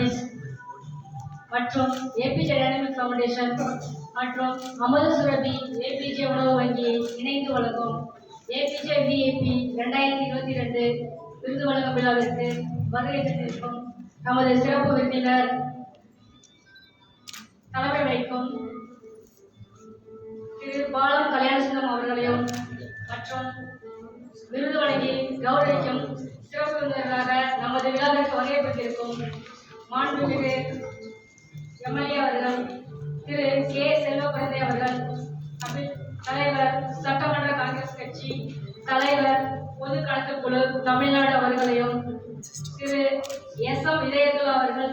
Enterprise மற்றும் APJ dynamic foundation மற்றும் அமுத சுரபி ஏபிஜே உணவு வங்கி இணைந்து வழங்கும் ஏபிஜே விஏபி 2022 விருது வழங்கும் விழாவிற்கு வருகை தந்திருக்கும் நமது சிறப்பு விருந்தினர் தலைமை வைக்கும் திரு பாலம் கல்யாணசுந்தரம் அவர்களையும் மற்றும் விருது வழங்கி கௌரவிக்கும் சிறப்பு விருந்தினராக நமது விழாவிற்கு வருகை பெற்றிருக்கும் மாண்புமிகு எம்எல்ஏ அவர்கள் திரு கே செல்வபிரந்தை அவர்கள், தலைவர் சட்டமன்ற காங்கிரஸ் கட்சி தலைவர் பொது கணக்குக்குழு தமிழ்நாடு அவர்களையும், திரு எஸ்.எம். இதயத்துல்லா அவர்கள்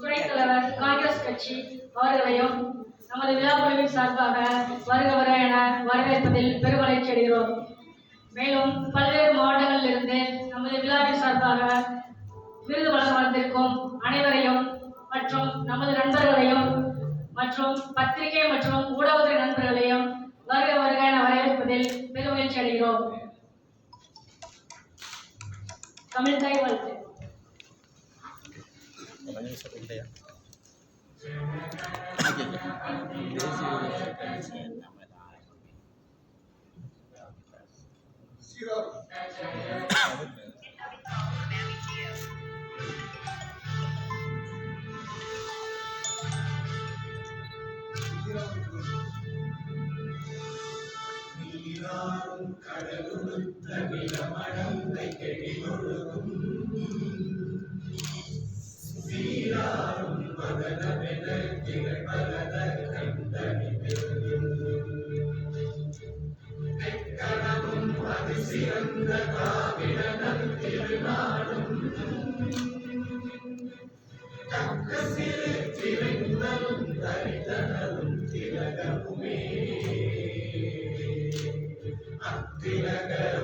துணைத் தலைவர் காங்கிரஸ் கட்சி அவர்களையும் நமது விழா குழுவின் சார்பாக வருக வர என வரவேற்பதில் பெருமகிழ்ச்சி அடைகிறோம். மேலும் பல்வேறு மாவட்டங்களில் இருந்து நமது விழாவின் சார்பாக விருது வழங்க வந்திருக்கும் அனைவரையும் மற்றும் நமது நண்பர்களையும் மற்றும் பத்திரிகை மற்றும் ஊடகத்துறை நண்பர்களையும் வருக வருக என வரவேற்பதில் பெருமகிழ்ச்சி அடைகிறோம். தமிழ் தாய் வாழ்த்து.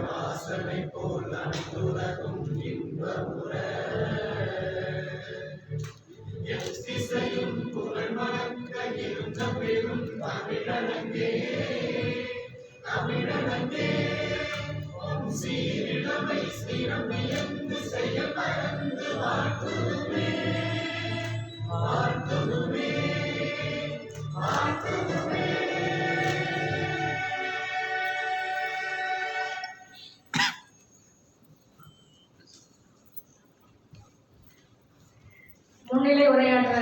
வாசனை போல் அனைத்துலகும் இன்பமுற எத்திசையும் புகழ் மணக்க இருந்த பெரும் தமிழனங்கே தமிழனங்கே சீரிழமை சிறமியந்து செய்ய பறந்து வாழ்த்துதுமே வாழ்த்துதுமே வாழ்த்துதுமே. முன்னிலை உரையாற்ற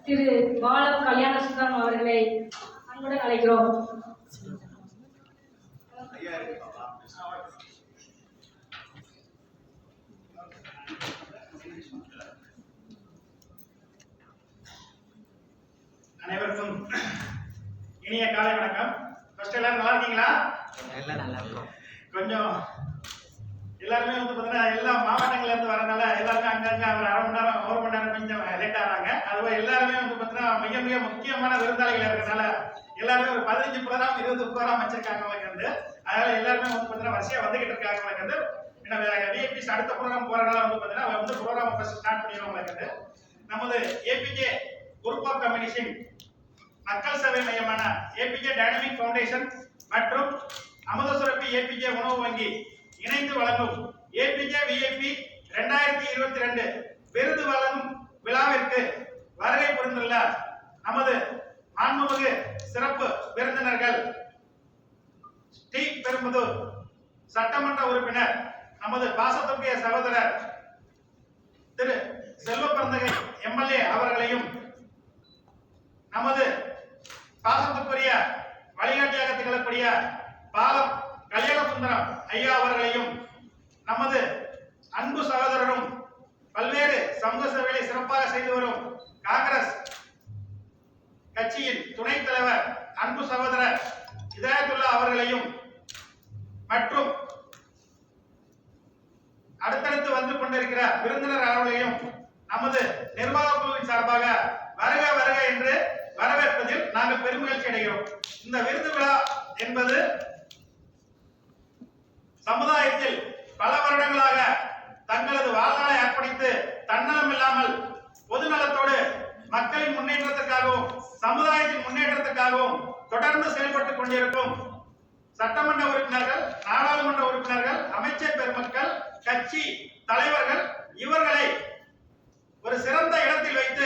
திரு பாலம் கல்யாணசுந்தரம் அவர்களை அன்புடன் அழைக்கிறோம். அனைவருக்கும் இனிய காலை வணக்கம். ஃபர்ஸ்ட் எல்லாரும் நல்லா இருக்கீங்களா? கொஞ்சம் எல்லாருமே பார்த்தீங்கன்னா எல்லா மாவட்டங்கள்ல இருந்து வரனால எல்லாருமே அங்கங்க ஒரு அரை மணி நேரம் ஒரு மணி நேரம் கொஞ்சம் லேட் ஆகிறாங்க. அதுவே எல்லாருமே பார்த்தீங்கன்னா மிக மிக முக்கியமான விருந்தாளிகள் இருக்கிறதுனால எல்லாருமே ஒரு 15 ப்ரோக்ராம் 20 ப்ரோக்ராம் வச்சிருக்காங்க உங்களுக்கு. அதனால எல்லாருமே பார்த்தீங்கன்னா வரிசையா வந்துகிட்டு இருக்காங்க உங்களுக்கு. ஏன்னா விஐபிஸ் அடுத்த ப்ரோக்ராம் போறதுனால பார்த்தீங்கன்னா ப்ரோக்ராம் ஃபர்ஸ்ட் ஸ்டார்ட் பண்ணிடுவோம் உங்களுக்கு. நமது ஏபிஜே குரூப் ஆஃப் கம்யூனிகேஷன் மக்கள் சேவை மையமான ஏபிஜே டைனமிக் ஃபவுண்டேஷன் மற்றும் அமுத சுரபி ஏபிஜே உணவு வங்கி இணைந்து வழங்கும் ஏபிஜே விஐபி 2022 விருது வழங்கும் விழாவிற்கு வருகை புரிந்துள்ள நமது மாண்புமிகு சிறப்பு விருந்தினர்கள் டி. பெரும்புதூர் சட்டமன்ற உறுப்பினர் நமது பாசத்துக்குரிய சகோதரர் திரு செல்வபிரந்தகை எம்எல்ஏ அவர்களையும், நமது பாசத்துக்குரிய வழிகாட்டியாக திகழக்கூடிய பாலம் கல்யாணசுந்தரம் ஐயா அவர்களையும், நமது அன்பு சகோதரரும் பல்வேறு சமூக சேவைகளை சிறப்பாக செய்து வரும் காங்கிரஸ் கட்சியின் துணைத் தலைவர் அன்பு சகோதரர் இதயத்துல்லா அவர்களையும் மற்றும் அடுத்தடுத்து வந்து கொண்டிருக்கிற விருந்தினர் அவர்களையும் நமது நிர்வாக குழுவின் சார்பாக வருக வருக என்று வரவேற்பதில் நாங்கள் பெருமகிழ்ச்சி அடைகிறோம். இந்த விருது விழா என்பது சமுதாயத்தில் பல வருடங்களாக தங்களது வாழ்நாளை அர்ப்பணித்து தன்னலம் இல்லாமல் பொதுநலத்தோடு மக்களின் முன்னேற்றத்திற்காகவும் சமுதாயத்தின் முன்னேற்றத்திற்காகவும் தொடர்ந்து செயல்பட்டுக் கொண்டிருக்கும் சட்டமன்ற உறுப்பினர்கள், நாடாளுமன்ற உறுப்பினர்கள், அமைச்சர் பெருமக்கள், கட்சி தலைவர்கள் இவர்களை ஒரு சிறந்த இடத்தில் வைத்து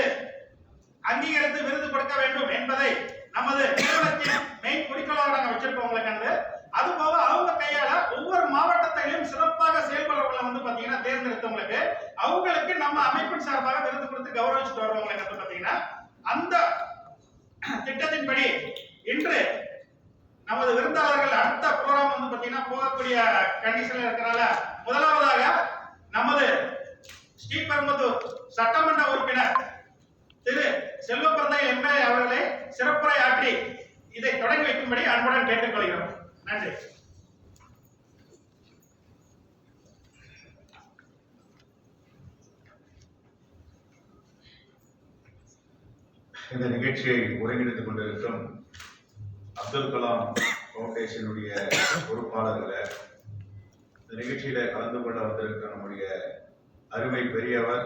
அனுபவிச்சுட்டு வரவங்களுக்கு வந்து பாத்தீங்கன்னா அந்த திட்டத்தின்படி இன்று நமது விருந்தாளர்கள் அடுத்த ப்ரோக்ராம் வந்து பாத்தீங்கன்னா போகக்கூடிய கண்டிஷன்ல இருக்கிறனால முதலாவதாக நமது ஸ்ரீபெரும்புதூர் சட்டமன்ற உறுப்பினர் திரு செல்வப்பிரந்தை எம்எல்ஏ அவர்களை சிறப்புரை ஆற்றி இதை தொடங்கி வைக்கும்படி அன்புடன் கேட்டுக்கொள்கிறோம். நன்றி. இந்த நிகழ்ச்சியை ஒருங்கிணைத்துக் கொண்டிருக்கும் அப்துல் கலாம் பவுண்டேஷனுடைய பொறுப்பாளர்களை, இந்த நிகழ்ச்சியில கலந்து கொள்ள வந்திருக்கிற நம்முடைய அருமை பெரியவர்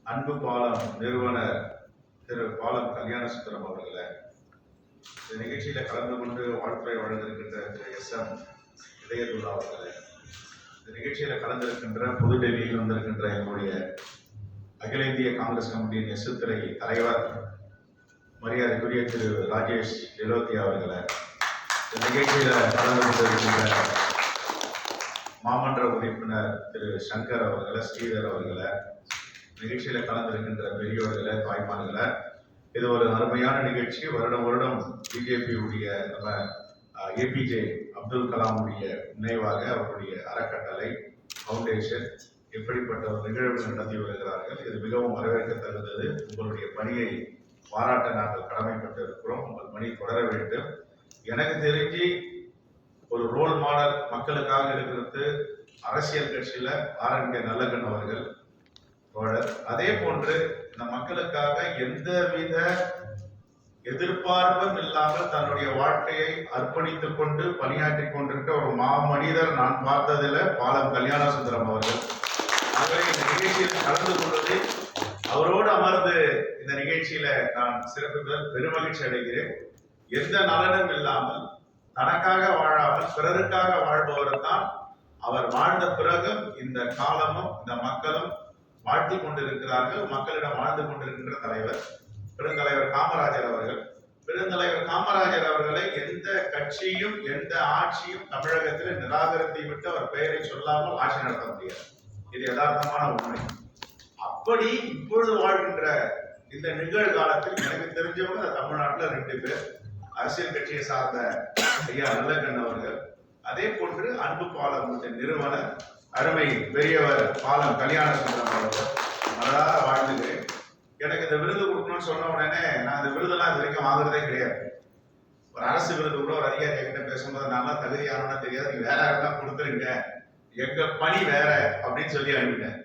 அன்பு பாலம் நிறுவனர் திரு பாலம் கல்யாணசுந்தரம் அவர்களை, இந்த நிகழ்ச்சியில கலந்து கொண்டு வாழ்த்துறை வழங்கியிருக்கின்ற திரு SM இதயதுல்லா அவர்களை, இந்த நிகழ்ச்சியில கலந்திருக்கின்ற புதுடெல்லியில் வந்திருக்கின்ற எங்களுடைய அகில இந்திய காங்கிரஸ் கமிட்டியின் எசுத்துறை தலைவர் மரியாதைக்குரிய திரு ராஜேஷ் லெலோத்தியா அவர்களை, இந்த நிகழ்ச்சியில கலந்து கொண்டிருக்கின்ற மாமன்ற உறுப்பினர் திரு சங்கர் அவர்களை, ஸ்ரீதர் அவர்களை, நிகழ்ச்சியில கலந்திருக்கின்ற பெரியோர்களை, தாய்மார்களை, இது ஒரு அருமையான நிகழ்ச்சி. வருடம் பிஜேபியுடைய நம்ம APJ அப்துல் கலாமுடைய நினைவாக அவருடைய அறக்கட்டளை ஃபவுண்டேஷன் இப்படிப்பட்ட ஒரு நிகழ்வு நடத்தி வருகிறார்கள். இது மிகவும் வரவேற்கத்தகுந்தது. உங்களுடைய பணியை பாராட்ட நாங்கள் கடமைப்பட்டு இருக்கிறோம். உங்கள் பணி தொடர வேண்டும். எனக்கு தெரிஞ்சு ஒரு ரோல் மாடல் மக்களுக்காக இருக்கிறது அரசியல் கட்சியில RNK நல்லகன் அவர்கள் தோழர். அதே போன்று இந்த மக்களுக்காக எந்தவித எதிர்பார்ப்பும் இல்லாமல் தன்னுடைய வாழ்க்கையை அர்ப்பணித்துக் கொண்டு பணியாற்றி கொண்டிருக்க ஒரு மாமனிதர் நான் பார்த்ததில் பாலம் கல்யாணசுந்தரம் அவர்கள். ஆகவே இந்த நிகழ்ச்சியில் கலந்து கொள்வது, அவரோடு அமர்ந்து இந்த நிகழ்ச்சியில நான் சிறப்பு பெருமகிழ்ச்சி அடைகிறேன். எந்த நலனும் இல்லாமல் தனக்காக வாழாமல் பிறருக்காக வாழ்பவர் தான் அவர் வாழ்ந்த பிறகும் இந்த காலமும் இந்த மக்களும் வாழ்த்தி கொண்டிருக்கிறார்கள். மக்களிடம் வாழ்ந்து கொண்டிருக்கின்ற தலைவர் பெருந்தலைவர் காமராஜர் அவர்கள். பெருந்தலைவர் காமராஜர் அவர்களை எந்த கட்சியும் எந்த ஆட்சியும் தமிழகத்தில் நிராகரித்து விட்டு அவர் பெயரை சொல்லாமல் ஆட்சி நடத்த முடியாது. இது யதார்த்தமான உண்மை. அப்படி இப்பொழுது வாழ்கின்ற இந்த நிகழ்காலத்தில் எனக்கு தெரிஞ்சவங்க தமிழ்நாட்டில் 2 பேர், அரசியல் கட்சியை சார்ந்த ஐயா நல்லகன் அவர்கள், அதே போன்று அன்பு பாலம் நிறுவனர் அருமை பெரியவர் பாலம் கல்யாணசுந்தரம் அவர்கள். மனதார வாழ்ந்துக்கிறேன். எனக்கு இந்த விருது கொடுக்கணும்னு சொன்ன உடனே நான் இந்த விருதெல்லாம் இது வரைக்கும் வாங்குறதே கிடையாது. ஒரு அரசு விருது கூட ஒரு அதிகாரி என்கிட்ட பேசும்போது நல்லா தகுதியானவனா தெரியாது, நீங்க வேற யாருக்கெல்லாம் கொடுத்துருங்க, எங்க பணி வேற அப்படின்னு சொல்லி அனுப்பிட்டேன்.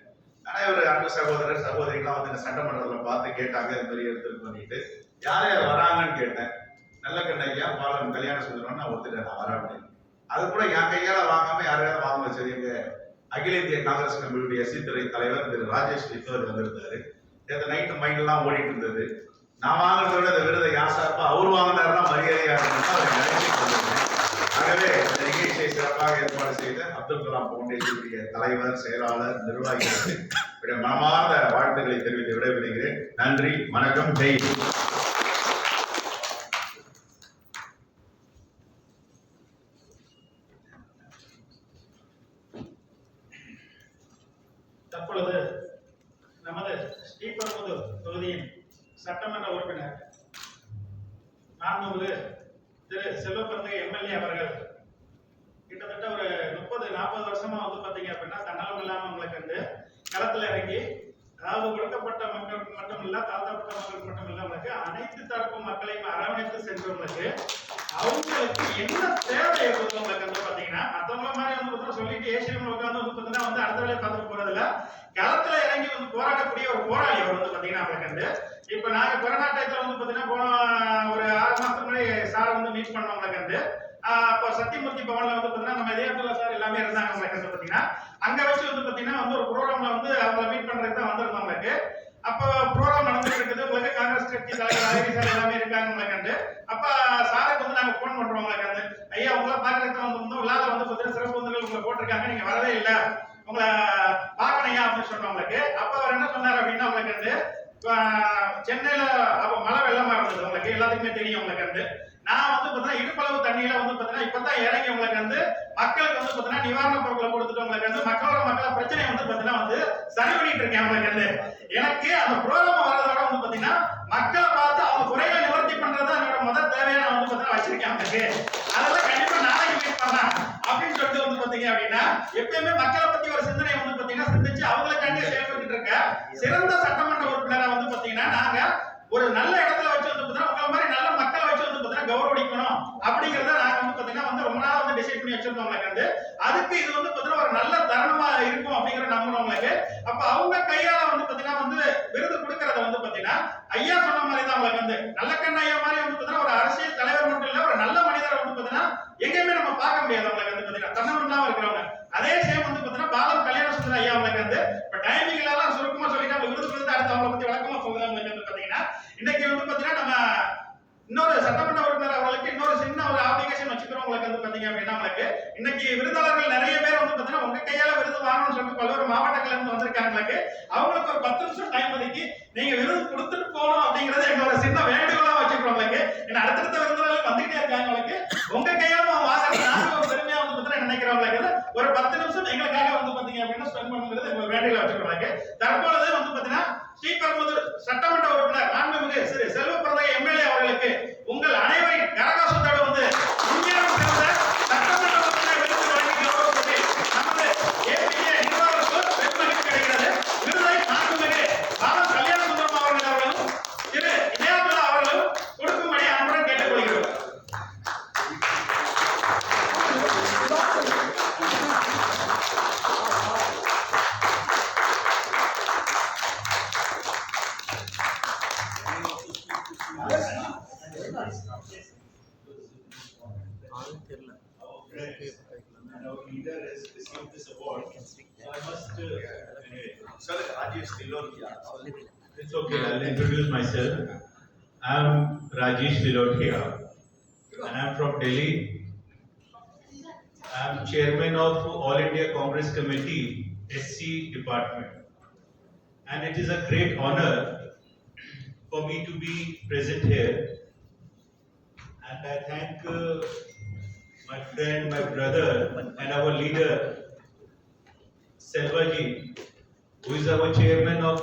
ஆனா ஒரு அன்பு சகோதரர் சகோதரிகள்லாம் வந்து இந்த சட்டமன்றத்தில் பார்த்து கேட்டாங்க, இது மாதிரி எடுத்துட்டு பண்ணிட்டு யார் யார் வராங்கன்னு கேட்டேன். நல்ல கண்ணையா பாலம் கல்யாணசுந்தரம் நான் ஒத்துட்டேன், நான் வரேன் அப்படின்னு. அது கூட என் கையால வாங்காம யாரையாவது வாங்க வச்சது எங்க அகில இந்திய காங்கிரஸ் கமிட்டியுடைய எஸ்சி தலைவர் திரு ராஜேஷ் லித்தோர் வந்திருந்தாரு. நேற்று நைட்டு மைண்ட்லாம் ஓடிட்டு இருந்தது. நான் வாங்குறத விட இந்த விருதை யார் சார்பா அவர் வாங்கினாருன்னா மரியாதையா இருந்தா அவர் நினைச்சு. ஆகவே இந்த நிகழ்ச்சியை சிறப்பாக ஏற்பாடு செய்த அப்துல் கலாம் பவுண்டேஷனுடைய தலைவர், செயலாளர், நிர்வாகிகளுக்கு மனமார்ந்த வாழ்த்துக்களை தெரிவித்து விடைபெறுகிறேன். நன்றி, வணக்கம், ஜெய். தற்பொழுது நமது ஸ்ரீபெரும்புதூர் தொகுதியின் சட்டமன்ற உறுப்பினர் மாண்புமிகு திரு செல்வப்பிரந்தை MLA அவர்கள் கிட்டத்தட்ட ஒரு 30-40 வருஷமா வந்து பாத்தீங்க அப்படின்னா தன்னலம் இல்லாம உங்களுக்கு வந்து களத்துல இறங்கி, அதாவது ஒடுக்கப்பட்ட மக்களுக்கு மட்டும் இல்ல, தாழ்த்தப்பட்ட மக்களுக்கு மட்டும் இல்ல, உங்களுக்கு அனைத்து தரப்பு மக்களையும் அரவணைத்து சென்றவங்களுக்கு அவங்களுக்கு என்ன தேவை இருக்குது உங்களுக்கு வந்து பாத்தீங்கன்னா மற்றவங்கள மாதிரி வந்து சொல்லிட்டு ஏசியம் உட்காந்து வந்து பாத்தீங்கன்னா வந்து அடுத்த வேலையை பார்த்துட்டு போறதுல களத்துல இறங்கி வந்து போராடக்கூடிய ஒரு போராளி அவர் வந்து பாத்தீங்கன்னா அவங்களுக்கு வந்து. இப்ப நாங்க கொரோனா டயத்துல வந்து பாத்தீங்கன்னா போன ஒரு 6 மாசத்துக்கு முன்னாடி சார் வந்து மீட் பண்ணோம் உங்களுக்கு வந்து. அப்போ சத்தியமூர்த்தி பவன்ல வந்து பாத்தீங்கன்னா நம்ம இதயத்துல சார் எல்லாமே இருந்தாங்க உங்களுக்கு வந்து பாத்தீங்கன்னா. அங்க வச்சு வந்து பாத்தீங்கன்னா வந்து ஒரு ப்ரோக்ராம்ல வந்து அவங்கள மீட் பண்றதுக்கு தான் வந்திருந்தோம் உங்களுக்கு. அப்போ ப்ரோக்ராம் நடந்துட்டு இருக்குது உங்களுக்கு. காங்கிரஸ் கட்சி தலைவர் அழகி சார் எல்லாமே இருக்காங்க உங்களுக்கு. அப்ப சாருக்கு வந்து நாங்க போன் பண்றோம் உங்களுக்கு. ஐயா உங்களை பாக்குறதுக்கு வந்து விழால வந்து பாத்தீங்கன்னா சிறப்பு விருந்துகள் உங்களை போட்டிருக்காங்க, நீங்க வரவே இல்லை, உங்களை பார்க்கணையா அப்படின்னு சொன்னவங்களுக்கு. அப்ப அவர் என்ன சொன்னார் அப்படின்னா உங்களுக்கு சென்னையில அப்ப மழை வெள்ளமா இருந்தது உங்களுக்கு எல்லாத்துக்குமே தெரியும் உங்களுக்கு. நான் வந்து பாத்தீங்கன்னா இடுப்பளவு தண்ணியில வந்து பாத்தீங்கன்னா இப்பதான் இறங்கி உங்களுக்கு மக்களுக்கு வந்து பாத்தீங்கன்னா நிவாரண பொருட்களை கொடுத்துட்டு உங்களுக்கு மக்களோட பிரச்சனையை வந்து பாத்தீங்கன்னா வந்து சரி பண்ணிட்டு இருக்கேன் உங்களுக்கு. எனக்கு அந்த ப்ரோக்ராம் வரதோட இருக்கு, அதெல்லாம் கண்டிப்பா நாளைக்கு மீட் பண்ணலாம் அப்படின்னு சொல்லிட்டு வந்து பாத்தீங்க அப்படின்னா எப்பயுமே மக்களை பத்தி ஒரு சிந்தனை வந்து பாத்தீங்கன்னா சிந்திச்சு அவங்களுக்காண்டி செயல்பட்டு இருக்க சிறந்த சட்டமன்ற உறுப்பினரா வந்து பாத்தீங்கன்னா நாங்க ஒரு நல்ல இடத்துல வச்சு வந்து பாத்தீங்கன்னா உங்களை மாதிரி நல்ல மக்களை வச்சு வந்து பாத்தீங்கன்னா கௌரவிக்கணும் அப்படிங்கறத நாங்க வந்து பாத்தீங்கன்னா வந்து ரொம்ப நாளா வந்து டிசைட் பண்ணி வச்சிருந்தோம் உங்களுக்கு வந்து. அதுக்கு இது வந்து பாத்தீங்கன்னா ஒரு நல்ல தருணமா இருக்கும் அப்படிங்கிற நம்பணும் உங்களுக்கு. அப்ப அவங்க கையால வந்து பாத்தீங்கன்னா வந்து விருது கொடுக்கறத வந்து பாத்தீங்கன்னா ஐயா சொன்ன மாதிரி தான் உங்களுக்கு வந்து நல்லக்கண்ண ஐயா மாதிரி வந்து பாத்தீங்கன்னா ஒரு அரசியல் தலைவர் மட்டும் இல்ல, ஒரு நல்ல மனிதரை வந்து பாத்தீங்கன்னா எங்கேயுமே நம்ம பார்க்க முடியாது உங்களுக்கு வந்து பாத்தீங்கன்னா தன்னம்பிக்கையா இருக்கிறவங்க. அதே சேம் வந்து பாத்தீங்கன்னா பாலம் கல்யாண சுந்தரம் ஐயா உங்களுக்கு வந்து இப்ப டைமிங் எல்லாம் சுருக்கமா சொல்லிட்டு அவங்க விருது கொடுத்து அடுத்து அவங்களை பத்தி விளக்கமா சொல்லுங்க உங்களுக்கு வந்து பாத்தீங்கன்னா இன்னைக்கு வந்து பாத்தீங்கன்னா நம்ம இன்னொரு சட்டமன்ற உறுப்பினர் அவர்களுக்கு இன்னொரு சின்ன ஒரு அப்ளிகேஷன் வச்சுக்கிறோம் உங்களுக்கு வந்து பாத்தீங்க அப்படின்னா உங்களுக்கு இன்னைக்கு விருதாளர்கள் நிறைய பேர் வந்து பாத்தீங்கன்னா உங்க கையால விருது வாங்கணும்னு சொல்லிட்டு பல்வேறு மாவட்டங்கள்ல இருந்து வந்திருக்காங்களுக்கு அவங்களுக்கு ஒரு 10 நிமிஷம் டைம் ஒதுக்கி நீங்க விருது கொடுத்துட்டு போகணும் அப்படிங்கறது எங்களோட சின்ன வேண்டுகோளா வச்சுக்கிறோம் உங்களுக்கு. ஏன்னா அடுத்தடுத்த விருதுகள் வந்துகிட்டே இருக்காங்க உங்களுக்கு. உங்க கையால வாங்குறது நாங்க ஒரு பெருமையா வந்து பாத்தீங்கன்னா நினைக்கிறவங்களுக்கு ஒரு 10 நிமிஷம் எங்களுக்காக வந்து பாத்தீங்க அப்படின்னா ஸ்பெண்ட் பண்ணுங்கிறது எங்க வேண்டுகோளா வச்சுக்கிறோம். தற்பொழுது வந்து பாத்தீங்கன்னா ஸ்ரீபெரும்புதூர் சட்டமன்ற உறுப்பினர் மாண்புமிகு திரு செல்வப்பிரதை எம்எல்ஏ அவர்களுக்கு உங்கள் அனைவரின் கரகோஷத்தோடு வந்து இந்தியாவில் பிறந்த சட்டமன்ற உறுப்பினர் விருது வழங்கி கௌரவப்பட்டு நமது ஏபிஏ நிர்வாகத்துக்கு பெருமகிழ்ச்சி கிடைக்கிறது. விருதை மாண்புமிகு பாலம் கல்யாண சுந்தரம் அவர்களும் திரு இணையாதுல்லா அவர்களும் கொடுக்கும்படி அன்புடன் கேட்டுக்கொள்கிறோம். And our leader has received this award. So I must Sir, Rajesh Tilotia. it's okay, I'll introduce myself. I'm Rajesh Tilotia and I'm from Delhi. I'm chairman of All India Congress Committee SC department. And it is a great honor for me to be present here. And I thank my friend, my brother, and our leader, Selvaji, who is our chairman of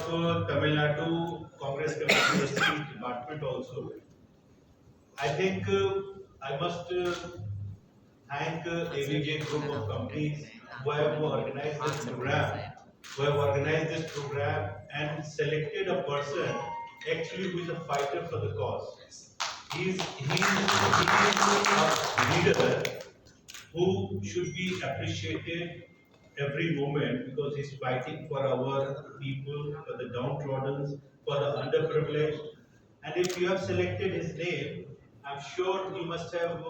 Tamil Nadu Congress Committee SC department also. I think I must thank AVJ group of companies who have organized this program, and selected a person actually who is a fighter for the cause. He is a leader who should be appreciated every moment because he's fighting for our people, for the downtrodden, for the underprivileged. And if you have selected his name, I'm sure you must have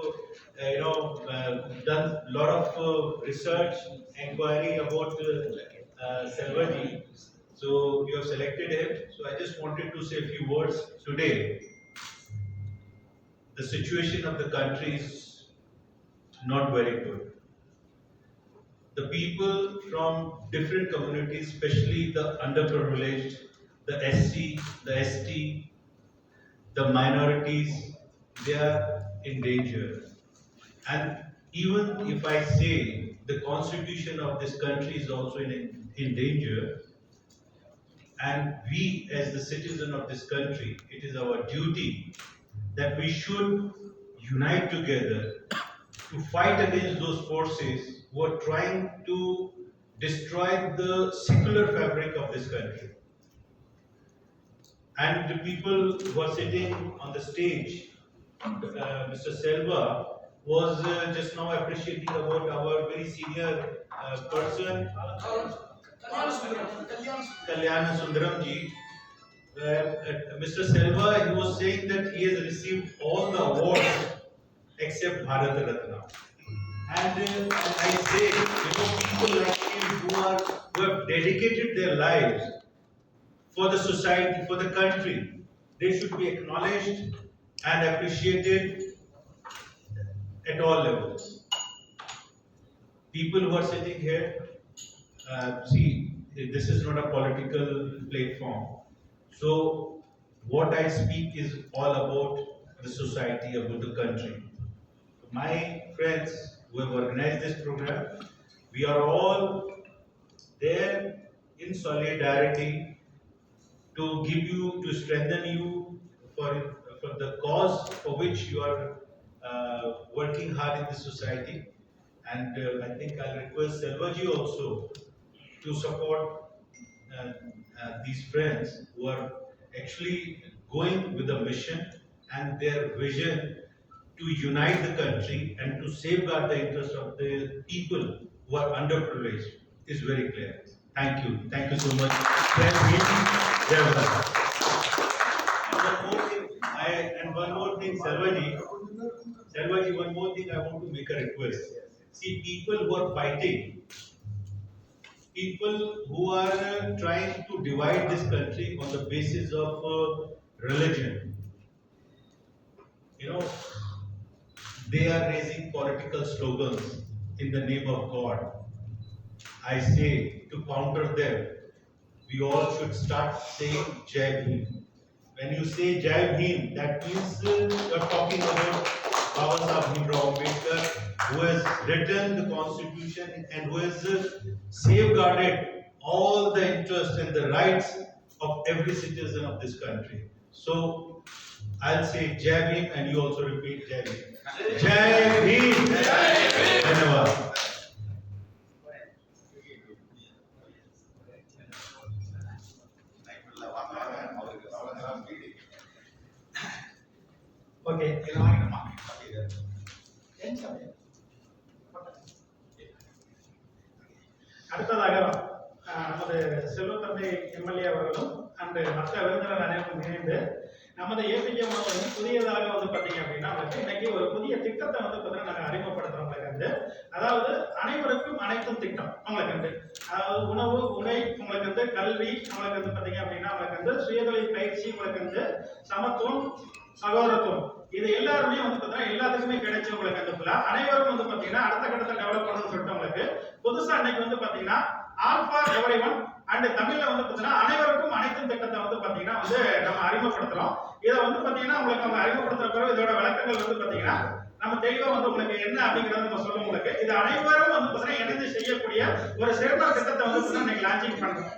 done a lot of research, inquiry about Selvaji. So you have selected him. So I just wanted to say a few words today. The situation of the country is not very good. The people from different communities, especially the underprivileged, the SC, the ST, the minorities, they are in danger. And even if I say the constitution of this country is also in danger, and we as the citizen of this country, it is our duty that we should unite together to fight against those forces who are trying to destroy the secular fabric of this country. And the people who are sitting on the stage, Mr. Selva was just now appreciating about our very senior person, Kalyana Sundaram ji. Mr. Selva, he was saying that he has received all the awards except Bharat Ratna. And I say, people like him who have dedicated their lives for the society, for the country, they should be acknowledged and appreciated at all levels. People who are sitting here, see, this is not a political platform. So what I speak is all about the society, about the country. My friends who have organized this program, we are all there in solidarity to give you, to strengthen you for the cause for which you are working hard in the society. And I think I'll request Selvaji also to support these friends who are actually going with a mission and their vision to unite the country and to safeguard the interests of the people who are underprivileged is very clear. Thank you. Thank you so much. And one more thing, Selvaji, one more thing I want to make a request. See, people who are fighting, people who are trying to divide this country on the basis of religion, they are raising political slogans in the name of God. I say, to counter them, we all should start saying Jai Bhim. When you say Jai Bhim, that means you are talking about Baba Sahib Bhimrao Ambedkar, who has written the constitution and who has safeguarded all the interests and the rights of every citizen of this country. So I'll say Jai Bhim and you also repeat Jai Bhim. Jai Bhim! Jai Bhim! Dhanyavad. Okay, அடுத்ததாக நமது செல்வத்தந்தை MLA அவர்களும் அன்று மற்ற விருந்தினர் அனைவரும் இணைந்து நமது APJ மாவட்டம் புதியதாக பார்த்தீங்க அப்படின்னா இன்னைக்கு ஒரு புதிய திட்டத்தை பார்த்தீங்கன்னா நாங்கள் அறிமுகப்படுத்துறோம் உங்களுக்கு. அதாவது அனைவருக்கும் அனைத்தும் திட்டம் உங்களுக்கு அதாவது உணவு, உடை, உங்களுக்கு கல்வி, உங்களுக்கு பார்த்தீங்க அப்படின்னா உங்களுக்கு சுயதொழில் பயிற்சி, உங்களுக்கு சமத்துவம், சகோதரத்துவம், இது எல்லாருமே பார்த்தீங்கன்னா எல்லாத்துக்குமே கிடைச்ச உங்களுக்கு அனைவரும் பார்த்தீங்கன்னா அடுத்த கட்டத்தை டெவலப் பண்ணணும்னு சொல்லிட்டு உங்களுக்கு புதுசா அன்னைக்கு பார்த்தீங்கன்னா ஆல் ஃபார் எவரிஒன் அண்ட் தமிழ்ல பார்த்தீங்கன்னா அனைவருக்கும் அனைத்தும் திட்டத்தை பார்த்தீங்கன்னா நம்ம அறிமுகப்படுத்துறோம். இதை பார்த்தீங்கன்னா உங்களுக்கு நம்ம அறிமுகப்படுத்துற பிறகு இதோட விளக்கங்கள் பார்த்தீங்கன்னா நம்ம தெளிவா உங்களுக்கு என்ன அப்படிங்கறத நம்ம சொல்ல உங்களுக்கு இது அனைவரும் பார்த்தீங்கன்னா இணைந்து செய்யக்கூடிய ஒரு சிறந்த திட்டத்தை பார்த்தீங்கன்னா இன்னைக்கு லான்ச்சிங் பண்றோம்.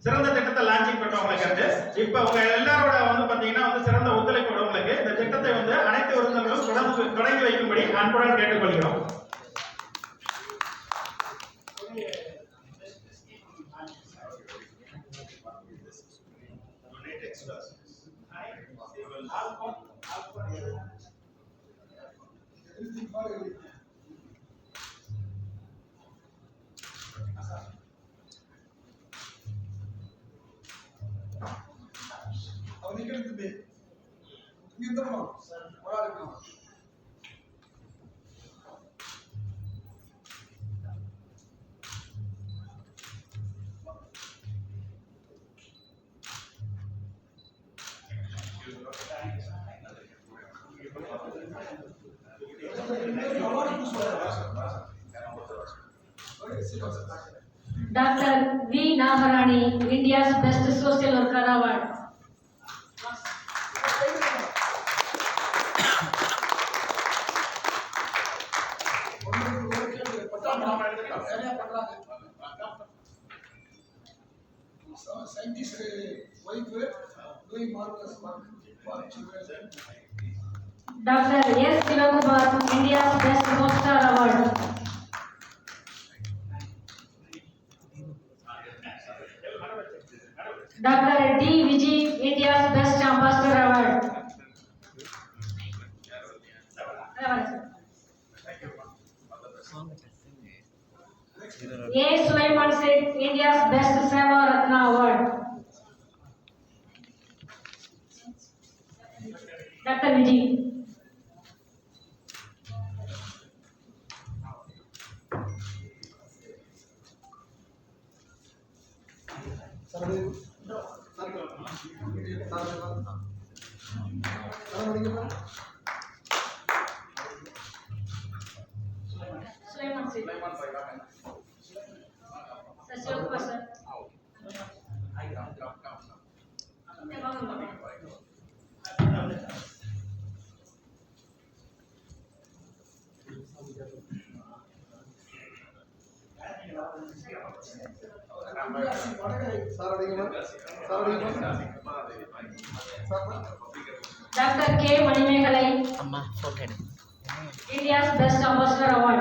சிறந்த திட்டத்தை லான்ச்சிங் பண்றோம் உங்களுக்கு. இப்ப உங்க எல்லாரோட பாத்தீங்கன்னா சிறந்த ஒத்துழைப்போட உங்களுக்கு இந்த திட்டத்தை அனைத்து விருந்தினர்களும் தொடங்கி வைக்கும்படி அன்புடன் கேட்டுக்கொள்கிறோம். Dr. V. Nagarani, India's Best Social Worker Award. Scientist wife doing marvelous work for children. Dr. S. Sivakumar, India's Best Host Star Award. Dr. D. Vijay, India's Best Ambassador Award. A. Sulaiman Sheikh, India's Best Seva Ratna Award. Dr. Vijay. Sulaiman Sheikh. Sasiok Pasar. Sir, Dr. K. Manimekalai, India's Best Ambassador Award.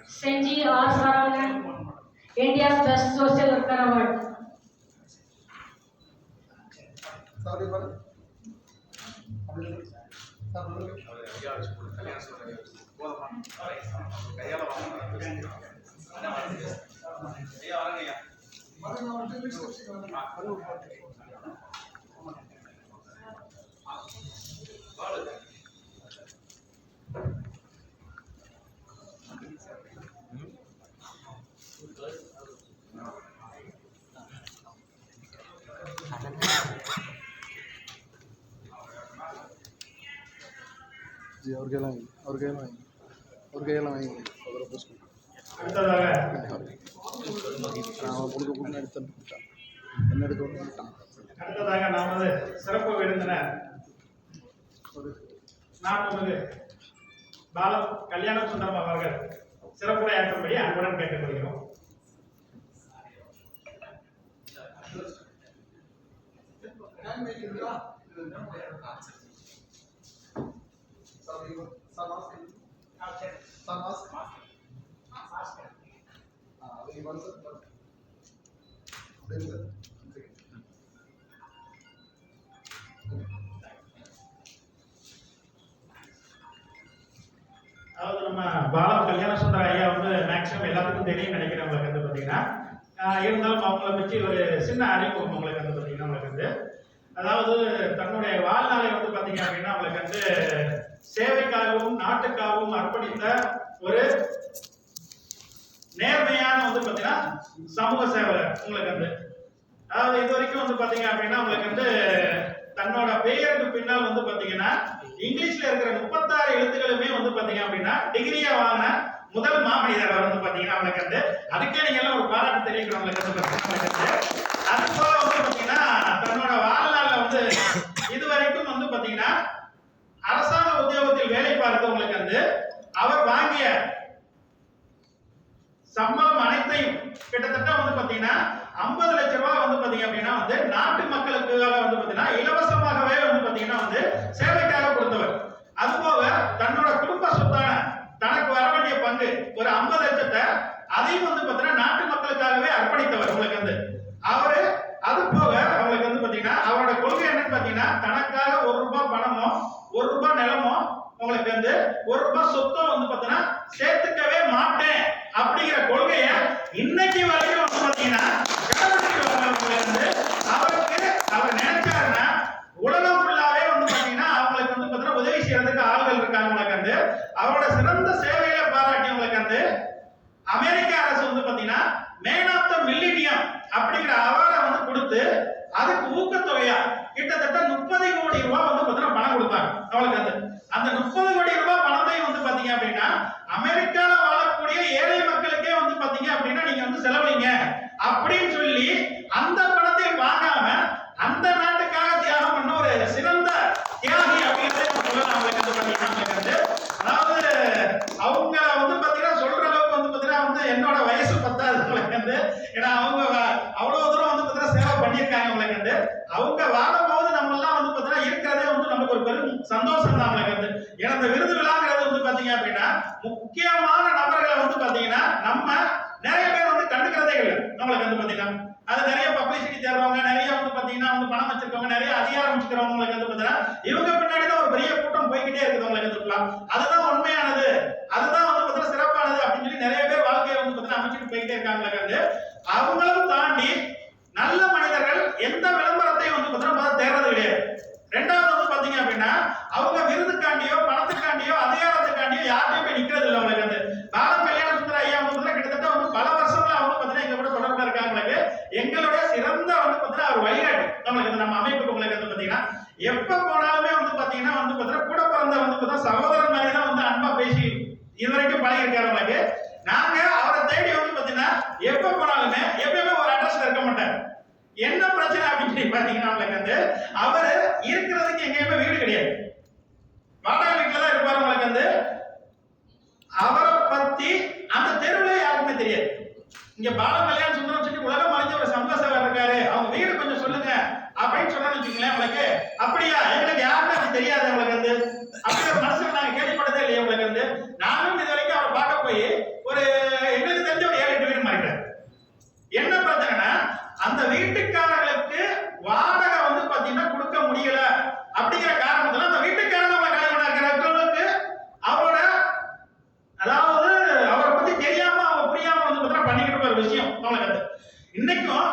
Senji R. Saravanan, India's Best Social Worker Award. அடுத்ததாக நமது சிறப்பு விருந்தினர் நாட்டுமிகு பாலம் கல்யாண சுந்தரம் அவர்கள் சிறப்புரையாற்றும்படி அன்புடன் கேட்டுக்கொள்கிறோம். அதாவது நம்ம பாலம் கல்யாண சுந்தர ஐயா வந்து மேக்சிமம் எல்லாத்துக்கும் தெரியும் நினைக்கிறேன். உங்களுக்கு வந்து பார்த்தீங்கன்னா இருந்தாலும் அவங்கள பற்றி ஒரு சின்ன அறிமுகம் உங்களுக்கு வந்து பார்த்தீங்கன்னா உங்களுக்கு வந்து அதாவது தன்னுடைய வாழ்நாளை வந்து பார்த்தீங்க அப்படின்னா அவங்களுக்கு வந்து சேவைக்காகவும் நாட்டுக்காகவும் அர்ப்பணித்த ஒரு நேர்மையான வந்து பார்த்தீங்கன்னா சமூக சேவகர் உங்களுக்கு வந்து அதாவது இது வரைக்கும் வந்து பார்த்தீங்க அப்படின்னா உங்களுக்கு வந்து தன்னோட பெயருக்கு பின்னால் வந்து பார்த்தீங்கன்னா இங்கிலீஷ்ல இருக்கிற 36 எழுத்துக்களுமே வந்து பார்த்தீங்க அப்படின்னா டிகிரியா வாங்கின முதல் மாமனிதர் வந்து பார்த்தீங்கன்னா அவங்களுக்கு வந்து அதுக்கே நீங்க எல்லாம் ஒரு பாராட்டு தெரிவிக்கிறோம் உங்களுக்கு வந்து அது போல வந்து பார்த்தீங்கன்னா தன்னோட வாழ்நாளில் வந்து இதுவரைக்கும் வந்து பார்த்தீங்கன்னா அரசாங்க உத்தியோகத்தில் வேலை பார்த்தவங்களுக்கு வந்து அவர் வாங்கிய சம்பளம் அனைத்தையும் கிட்டத்தட்ட வந்து பாத்தீங்கன்னா 50 லட்சம் ரூபாய் வந்து பாத்தீங்க அப்படின்னா வந்து நாட்டு மக்களுக்காக வந்து பாத்தீங்கன்னா இலவசமாகவே வந்து பாத்தீங்கன்னா வந்து சேவைக்காக கொடுத்தவர். அதுபோக தன்னோட குடும்ப சொத்தான தனக்கு வர வேண்டிய பங்கு ஒரு 50 லட்சத்தை அதையும் வந்து பாத்தீங்கன்னா நாட்டு மக்களுக்காகவே அர்ப்பணித்தவர் உங்களுக்கு வந்து அவரு. அது போக அவங்களுக்கு வந்து பாத்தீங்கன்னா அவரோட கொள்கை என்னன்னு பாத்தீங்கன்னா தனக்காக 1 ரூபாய் பணமோ 1 ரூபாய் நிலமோ உங்களுக்கு வந்து 1 ரூபாய் சொத்தம் வந்து பாத்தீங்கன்னா சேர்த்துக்கவே மாட்டேன் அப்படிங்கிற கொள்கைய இன்னைக்கு வரைக்கும் வந்து பாத்தீங்கன்னா அவருக்கு அவர் நினைச்சாருன்னா உலகம் ஃபுல்லாவே வந்து பாத்தீங்கன்னா அவங்களுக்கு வந்து பாத்தீங்கன்னா உதவி செய்யறதுக்கு ஆள்கள் இருக்காங்க. உங்களுக்கு வந்து அவரோட சிறந்த சேவையில பாராட்டி உங்களுக்கு வந்து அமெரிக்க அரசு வந்து பாத்தீங்கன்னா மேன் ஆஃப் த மில்லினியம் அப்படிங்கிற அவார்டை வந்து கொடுத்து அதுக்கு ஊக்கத்தொகையா கிட்டத்தட்ட 30 கோடி ரூபாய் வந்து பாத்தீங்கன்னா பணம் கொடுத்தாங்க. அவங்களுக்கு வந்து அந்த 30 கோடி ரூபாய் பணத்தையும் வந்து பாத்தீங்க அப்படின்னா அமெரிக்கால வாழக்கூடிய ஏழை மக்களுக்கே வந்து பாத்தீங்க அப்படின்னா நீங்க வந்து செலவழிங்க அப்படின்னு சொல்லி அந்த பணத்தை வாங்காம அந்த நாட்டுக்காக தியாகம் பண்ண ஒரு சிறந்த தியாகி அப்படிங்கிறத சொல்லலாம். அதாவது அவங்க வந்து பாத்தீங்கன்னா சொல்ற அளவுக்கு வந்து பாத்தீங்கன்னா வந்து என்னோட வயசு 10 உங்களுக்கு வந்து ஏன்னா அவங்க அவ்வளவு தூரம் வந்து பாத்தீங்கன்னா சேவை பண்ணியிருக்காங்க. உங்களுக்கு வந்து அவங்க வாழும்போது நம்ம எல்லாம் வந்து பாத்தீங்கன்னா இருக்கிறதே வந்து நமக்கு ஒரு பெரும் சந்தோஷம் தான். உங்களுக்கு வந்து ஏன்னா இந்த விருது விழாங்கிறது வந்து பாத்தீங்க அப்படின்னா முக்கியமான நபர்களை வந்து பாத்தீங்கன்னா நம்ம நிறைய பேர் வந்து கண்டுக்கிறதே இல்லை. நம்மளுக்கு வந்து பாத்தீங்கன்னா அது நிறைய பப்ளிசிட்டி தேடுறவங்க நிறைய வந்து பாத்தீங்கன்னா வந்து பணம் வச்சிருக்கவங்க நிறைய அதிகாரம் வச்சுக்கிறவங்க வந்து பாத்தீங்கன்னா இவங்க பின்னாடி தான் ஒரு பெரிய கூட்டம் போய்கிட்டே இருக்குது. உங்களுக்கு வந்து அதுதான் உண்மையானது அதுதான் வந்து பாத்தீங்கன்னா சிறப்பானது அப்படின்னு சொல்லி நிறைய பேர் வாழ்க்கையை வந்து பாத்தீங்கன்னா அமைச்சிட்டு போய்கிட்டே இருக்காங்க. அவங்களும் தாண்டி நல்ல மனிதர்கள் எந்த விளம்பரத்தையும் வந்து பாத்தீங்கன்னா தேடுறது கிடையாது. ரெண்டாவது வந்து பாத்தீங்க அப்படின்னா அவங்க விருதுக்காண்டியோ பணத்துக்காண்டியோ அதிகாரத்துக்காண்டியோ யார்கிட்டயும் போய் நிக்கிறது இல்லை. அவங்களுக்கு வந்து பாலம் கல்யாண சுந்தர ஐயா வந்து கிட்டத்தட்ட வந்து பல வருஷங்களா வந்து பாத்தீங்கன்னா எங்க கூட தொடர்புல இருக்காங்க. எங்களுடைய சிறந்த வந்து பாத்தீங்கன்னா அவர் வழிகாட்டி நம்மளுக்கு நம்ம அமைப்புக்கு உங்களுக்கு வந்து பாத்தீங்கன்னா எப்ப போனாலுமே வந்து பாத்தீங்கன்னா வந்து பாத்தீங்கன்னா கூட பிறந்த வந்து பாத்தீங்கன்னா சகோதரன் மாதிரி தான் வந்து அன்பா பேசி இதுவரைக்கும் பழகி இருக்காரு. உங்களுக்கு நாங்க அவரை தேடி வந்து பாத்தீங்கன்னா எப்ப போனாலுமே எப்பயுமே ஒரு அட்ரஸ்ல இருக்க மாட்டார். என்ன பிரச்சனை அப்படின்னு சொல்லி பாத்தீங்கன்னா உங்களுக்கு வந்து அவரு இருக்கிறதுக்கு எங்கேயுமே வீடு கிடையாது, வாடகை வீட்டுல தான் இருப்பாரு. உங்களுக்கு வந்து அவரை பத்தி அந்த தெருவுல யாருக்குமே தெரியாது. இங்க பாலம் கல்யாண சுந்தரம் சொல்லி உலகம் அறிஞ்ச ஒரு சமூக சேவர் இருக்காரு, அவங்க வீடு கொஞ்சம் சொல்லுங்க அப்படின்னு சொன்னோம்னு வச்சுக்கோங்களேன் உங்களுக்கு. அப்படியா, எங்களுக்கு யாருமே அது தெரியாது உங்களுக்கு வந்து. அப்படி ஒரு மனுஷன் நாங்க கேள்விப்பட்டதே இல்லையா உங்களுக்கு வந்து. நானும் இது வரைக்கும் அவரை பார்க்க போய் ஒரு எங்களுக்கு தெரிஞ்ச ஒரு 7-8 வீடு மாறிட்டார். என்ன பிரச்சனைனா, அந்த வீட்டுக்காரர்களுக்கு வாடகை வந்து பாத்தீங்கன்னா கொடுக்க முடியல அப்படிங்கிற காரணத்துல அந்த வீட்டுக்காரங்க கல்யாணம் அவரோட, அதாவது அவரை பத்தி தெரியாம அவங்க புரியாம வந்து பாத்தீங்கன்னா பண்ணிக்கிட்டு ஒரு விஷயம் அவங்களுக்கு. இன்னைக்கும்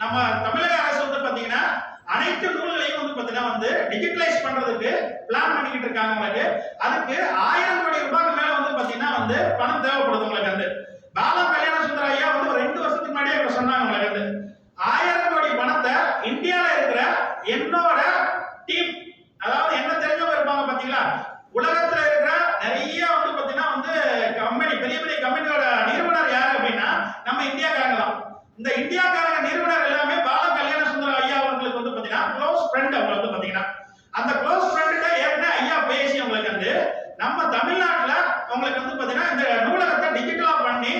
நம்ம தமிழக அரசு வந்து பாத்தீங்கன்னா அனைத்து நூல்களையும் வந்து பாத்தீங்கன்னா வந்து டிஜிட்டலைஸ் பண்றதுக்கு பிளான் பண்ணிக்கிட்டு இருக்காங்க உங்களுக்கு. அதுக்கு 1000 கோடி ரூபாய்க்கு மேல வந்து பாத்தீங்கன்னா வந்து பணம் தேவைப்படுது உங்களுக்கு வந்து. பாலம் கல்யாண சுந்தர ஐயா வந்து ஒரு 2 வருஷத்துக்கு முன்னாடியே இவர் சொன்னாங்க உங்களுக்கு வந்து 1000 கோடி பணத்தை இந்தியால இருக்கிற என்னோட டீம், அதாவது என்ன தெரிஞ்சவங்க இருப்பாங்க பாத்தீங்களா, உலகத்துல இருக்கிற நிறைய வந்து பாத்தீங்கன்னா வந்து கம்பெனி, பெரிய பெரிய கம்பெனியோட நிறுவனர் யாரு அப்படின்னா நம்ம இந்தியாக்காரங்க தான். இந்த இந்தியாக்காரங்க நிறுவனர் எல்லாமே பாலம் கல்யாண சுந்தர ஐயா அவங்களுக்கு வந்து பாத்தீங்கன்னா க்ளோஸ் ஃப்ரெண்ட். அவங்க வந்து பாத்தீங்கன்னா அந்த க்ளோஸ் ஃப்ரெண்ட்ட ஏற்கனவே ஐயா பேசி அவங்களுக்கு வந்து நம்ம தமிழ்நாட்டுல உங்களுக்கு வந்து பாத்தீங்கன்னா இந்த நூலகத்தை டிஜிட்டலா பண்ணி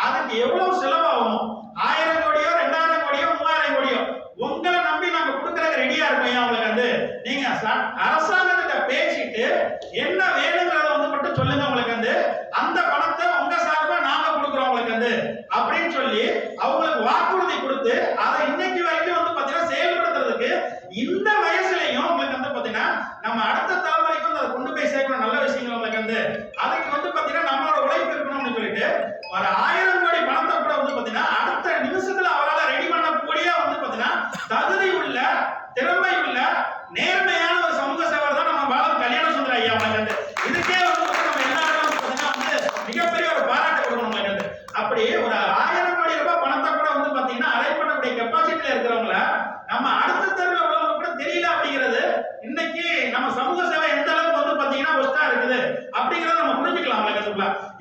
அதுக்கு எவ்வளவு செலவாகும், 1000 கோடியோ 2000 கோடியோ 3000 கோடியோ உங்களை நம்பி நாங்க கொடுக்கறதுக்கு ரெடியா இருக்கோம். அவங்களுக்கு வந்து நீங்க அரசாங்கத்திட்ட பேசிட்டு என்ன வேணுங்கிறத வந்து மட்டும் சொல்லுங்க உங்களுக்கு வந்து, அந்த பணத்தை உங்க சார்பா நாங்க கொடுக்குறோம் உங்களுக்கு வந்து அப்படின்னு சொல்லி அவங்களுக்கு வாக்குறுதி கொடுத்து அதை இன்னைக்கு வரைக்கும் வந்து பாத்தீங்கன்னா செயல்படுத்துறதுக்கு இந்த வயசுலயும் உங்களுக்கு வந்து பாத்தீங்கன்னா நம்ம அடுத்த தலைமுறைக்கும் அதை கொண்டு போய் சேர்க்கணும். நல்ல விஷயங்கள் உங்களுக்கு வந்து அதுக்கு வந்து பாத்தீங்கன்னா நம்மளோட உழைப்பு இருக்கணும்னு சொல்லிட்டு ஒரு 1000 கோடி பணத்தை கூட வந்து பாத்தீங்கன்னா அடுத்த நிமிஷத்துல அவரால் ரெடி பண்ணக்கூடிய வந்து பாத்தீங்கன்னா தகுதி உள்ள, திறமை உள்ள, நேர்மையான ஒரு சமூக சேவர் தான் நம்ம பாலம் கல்யாண சுந்தர ஐயா வந்து. இதுக்கே வந்து நம்ம எல்லாரும் பாத்தீங்கன்னா வந்து மிகப்பெரிய ஒரு பாராட்டு கொடுக்கணும் வந்து. அப்படி ஒரு 1000 கோடி ரூபாய் பணத்தை கூட வந்து பாத்தீங்கன்னா அரேஞ்ச் பண்ணக்கூடிய கெப்பாசிட்டில இருக்கிறவங்கள நம்ம அடுத்த தெருவில் உள்ளவங்க கூட தெரியல அப்படிங்கிறது இன்னைக்கு நம்ம சமூக சேவை எந்த அளவுக்கு வந்து பாத்தீங்கன்னா ஒஸ்டா இருக்குது அப்படிங்கறத நம்ம புரிஞ்சுக்கலாம்.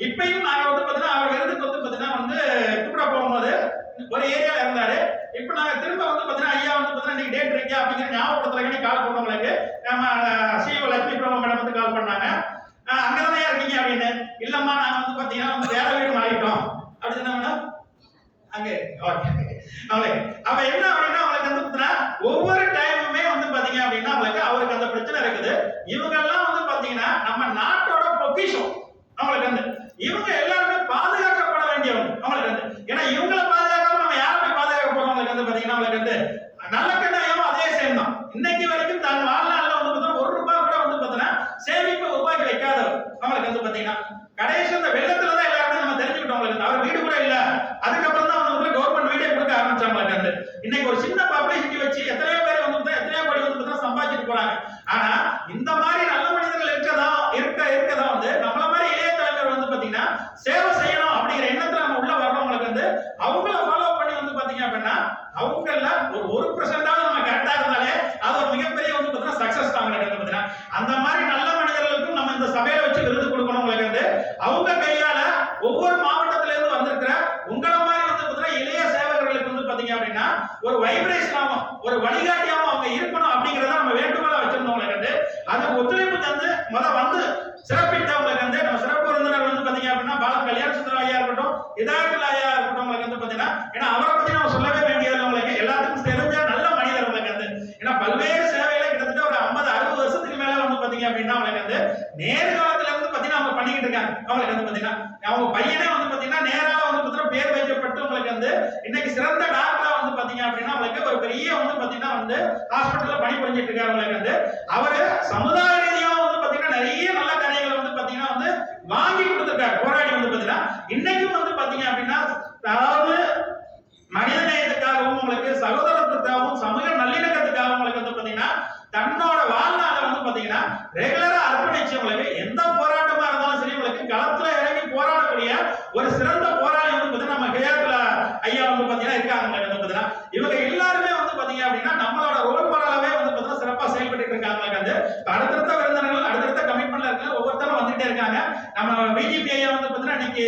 இப்பயும் நாங்க வந்து பாத்தீங்கன்னா அவர் விருதுக்கு வந்து பாத்தீங்கன்னா வந்து கூப்பிட போகும்போது ஒரு ஏரியால இருந்தாரு. இப்ப நாங்க திரும்ப வந்து பாத்தீங்கன்னா ஐயா வந்து பாத்தீங்கன்னா நீங்க டேட் இருக்கா அப்படிங்கிற ஞாபகப்படுத்தல கால் பண்ணவங்களுக்கு நம்ம சிஓ லட்சுமி பிரபா மேடம் வந்து கால் பண்ணாங்க. அங்கதானே இருக்கீங்க அப்படின்னு. இல்லம்மா நாங்க வந்து பாத்தீங்கன்னா வந்து வேற வீடு மாறிட்டோம் அப்படின்னு மேடம் அங்க அப்ப என்ன அப்படின்னா அவங்களுக்கு வந்து பாத்தீங்கன்னா ஒவ்வொரு டைமுமே வந்து பாத்தீங்க அப்படின்னா அவருக்கு அந்த பிரச்சனை இருக்குது. இவங்க எல்லாம் வந்து பாத்தீங்கன்னா நம்ம நாட்டோட பொக்கிஷம் அவங்களுக்கு வந்து. இவங்க எல்லாருமே பாதுகாக்கப்பட வேண்டியவங்க அவங்களுக்கு வந்து. ஏன்னா இவங்களை பாதுகாக்காம நம்ம யாரை போய் பாதுகாக்க போறோம் அவங்களுக்கு வந்து பாத்தீங்கன்னா அவங்களுக்கு வந்து நல்ல கட்டாயம் அதே சேம் தான். இன்னைக்கு வரைக்கும் தன் வாழ்நாள்ல வந்து பாத்தீங்கன்னா 1 ரூபாய் கூட வந்து பாத்தீங்கன்னா சேமிப்பு உருவாக்கி வைக்காதவர் அவங்களுக்கு வந்து பாத்தீங்கன்னா கடைசி அந்த வெள்ளத்துல தான் எல்லாருமே நம்ம தெரிஞ்சுக்கிட்டோம். அவங்களுக்கு அவர் வீடு கூட இல்ல, அதுக்கப்புறம் தான் வந்து கவர்மெண்ட் வீடே கொடுக்க ஆரம்பிச்சாங்க. வந்து இன்னைக்கு ஒரு சின்ன பப்ளிசிட்டி வச்சு எத்தனையோ பேர் வந்து எத்தனையோ கோடி வந்து சம்பாதிச்சுட்டு போறாங்க. ஆனா இந்த மாதிரி நல்ல மனிதர்கள் இருக்கதான் வந்து நம்மள மாதிரி இளைய தலைவர் வந்து பாத்தீங்கன்னா சேவை செய்யணும் அப்படிங்கிற எண்ணத்துல நம்ம உள்ள வர்றவங்களுக்கு வந்து அவங்கள ஃபாலோ பண்ணி வந்து பாத்தீங்க அப்படின்னா அவங்கள ஒரு 1% நம்ம கரெக்டா இருந்தாலே அது ஒரு மிகப்பெரிய வந்து பாத்தீங்கன்னா சக்சஸ் தான் பாத்தீங்கன்னா. அந்த மாதிரி நல்ல மனிதர்களுக்கும் நம்ம இந்த சபையில வச்சு விருது கொடுக்கணும். உங்களுக்கு வந்து அவங்க கையால ஒவ்வொரு மாவட்டத்தில இருந்து வந்திருக்கிற உங்கள மாதிரி வந்து பாத்தீங்கன்னா இளைய சேவகர்களுக்கு வந்து பாத்தீங்க அப்படின்னா ஒரு வைப்ரேஷனாவும் ஒரு வழிகாட்டியாவும் அவங்க இருக்கணும் அப்படிங்கறத நம்ம வேண்டுகோளா வச்சிருந்தோம். உங்களுக்கு வந்து அதுக்கு ஒத்துழைப்பு தந்து வந்து சிறப்பித்தவங்களுக்கு வந்து நம்ம சிறப்பு விருந்தினர் வந்து பாத்தீங்க அப்படின்னா பாலம் கல்யாண சுந்தர ஐயா இருக்கட்டும், இதாயத்துல் ஐயா இருக்கட்டும் உங்களுக்கு வந்து பாத்தீங்கன்னா ஏன்னா அவரை பத்தி நம்ம சொல்லவே வேண்டியது உங்களுக்கு எல்லாத்துக்கும் தெரிஞ்ச நல்ல மனிதர் உங்களுக்கு வந்து. ஏன்னா பல்வேறு சேவைகளை கிட்டத்தட்ட ஒரு 50-60 வருஷத்துக்கு மேல வந்து பாத்தீங்க அப்படின்னா அவங்களுக்கு வந்து நேர்காலத்துல இருந்து பாத்தீங்கன்னா அவங்க பண்ணிக்கிட்டு இருக்காங்க. அவங்களுக்கு வந்து பாத்தீங்கன்னா அவங்க பையனே வந்து பாத்தீங்கன்னா நேராக வந்து பாத்தீங்கன்னா பேர் வைக்கப்பட்டு உங்களுக்கு வந்து இன்னைக்கு சிறந்த டாக்டரா வந்து பாத்தீங்க அப்படின்னா அவங்களுக்கு ஒரு பெரிய வந்து பாத்தீங்கன்னா வந்து ஹாஸ்பிட்டல்ல பணிபுரிஞ்சிட்டு இருக்காரு. அவங்களுக்கு வந்து அவரு சமுதாய ரீதியா வந்து பாத்தீங்கன்னா நிறைய நல்ல காரியங்களை வந்து பாத்தீங்கன்னா வந்து வாங்கி கொடுத்திருக்காரு. போராடி வந்து பாத்தீங்கன்னா இன்னைக்கும் வந்து பாத்தீங்க அப்படின்னா அதாவது மனிதநேயத்துக்காகவும் உங்களுக்கு சகோதரத்துக்காகவும் சமூக நல்லிணக்கத்துக்காகவும் உங்களுக்கு வந்து பாத்தீங்கன்னா தன்னோட வாழ்நாள வந்து பாத்தீங்கன்னா ரெகுலரா அர்ப்பணிச்சு உங்களுக்கு எந்த போராட்டமா இருந்தாலும் சரி உங்களுக்கு களத்துல இறங்கி போராடக்கூடிய ஒரு சிறந்த போராளி வந்து பாத்தீங்கன்னா நம்ம ஹியாத்துல ஐயா வந்து பாத்தீங்கன்னா இருக்காங்க. வந்து பாத்தீங்கன்னா இவங்க எல்லாருமே வந்து பாத்தீங்க அப்படின்னா நம்மளோட ரோல் மாடலாவே வந்து பாத்தீங்கன்னா சிறப்பா செயல்பட்டு இருக்காங்க. வந்து அடுத்தடுத்த விருந்தினர்கள் அடுத்தடுத்த கமிட்மெண்ட்ல இருக்காங்க, ஒவ்வொருத்தரும் வந்துட்டே இருக்காங்க. நம்ம பிஜேபி ஐயா வந்து பாத்தீங்கன்னா இன்னைக்கு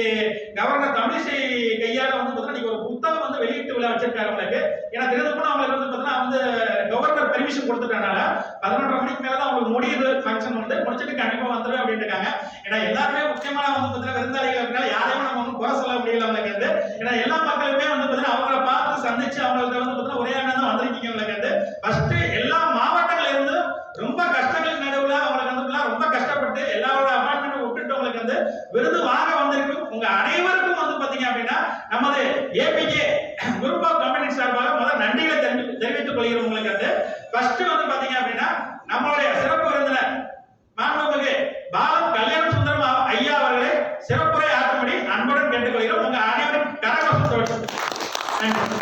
கவர்னர் தமிழிசை கையால வந்து பாத்தீங்கன்னா இன்னைக்கு ஒரு புத்தகம் வந்து வெளியிட்டு விழா வச்சிருக்காரு. உங்களுக்கு ஏன்னா திருப்பூர் அவங்களுக்கு வந்து பாத்தீங்கன்னா வந்து கவர்னர் பெர்மிஷன் கொடுத்துட்டனால 11:30 மணிக்கு மேல தான் அவங்களுக்கு முடியுது ஃபங்க்ஷன் வந்து முடிச்சிட்டு கண்டிப்பா வந்துருவேன் அப்படின்னு இருக்காங்க. ஏன்னா எல்லாருமே முக்கியமான வந்து பாத்தீங்கன்னா விருந்தாளிகள் யாரையும் நம்ம ஒன்றும் குறை சொல்ல முடியல. அவங்களுக்கு வந்து ஏன்னா எல்லா மக்களுமே வந்து பார்த்தீங்கன்னா அவங்கள பார்த்து சந்திச்சு அவங்கள்ட்ட வந்து பார்த்தீங்கன்னா உரையாடா தான் வந்திருக்கீங்க. உங்களுக்கு வந்து ஃபர்ஸ்ட் எல்லா மாவட்டங்கள்ல இருந்து ரொம்ப கஷ்டங்களுக்கு நடுவுல அவங்களுக்கு வந்து ரொம்ப கஷ்டப்பட்டு எல்லாரோட அப்பார்ட்மெண்ட் விட்டுட்டு உங்களுக்கு வந்து விருது வாங்க வந்திருக்கும் உங்க அனைவருக்கும் வந்து பாத்தீங்க அப்படின்னா நமது ஏபிகே குரூப் ஆஃப் கம்பெனி சார்பாக முதல் நன்றிகளை தெரிவித்துக் கொள்கிறோம். உங்களுக்கு வந்து ஃபர்ஸ்ட் வந்து பாத்தீங்க அப்படின்னா நம்மளுடைய சிறப்பு விருந்தினர் மாண்புமிகு பாலம் கல்யாண சுந்தரம் ஐயா அவர்களை சிறப்புரை ஆற்றும்படி அன்புடன் கேட்டுக்கொள்கிறோம். உங்க அனைவரும் கரகோஷத்தோடு நன்றி.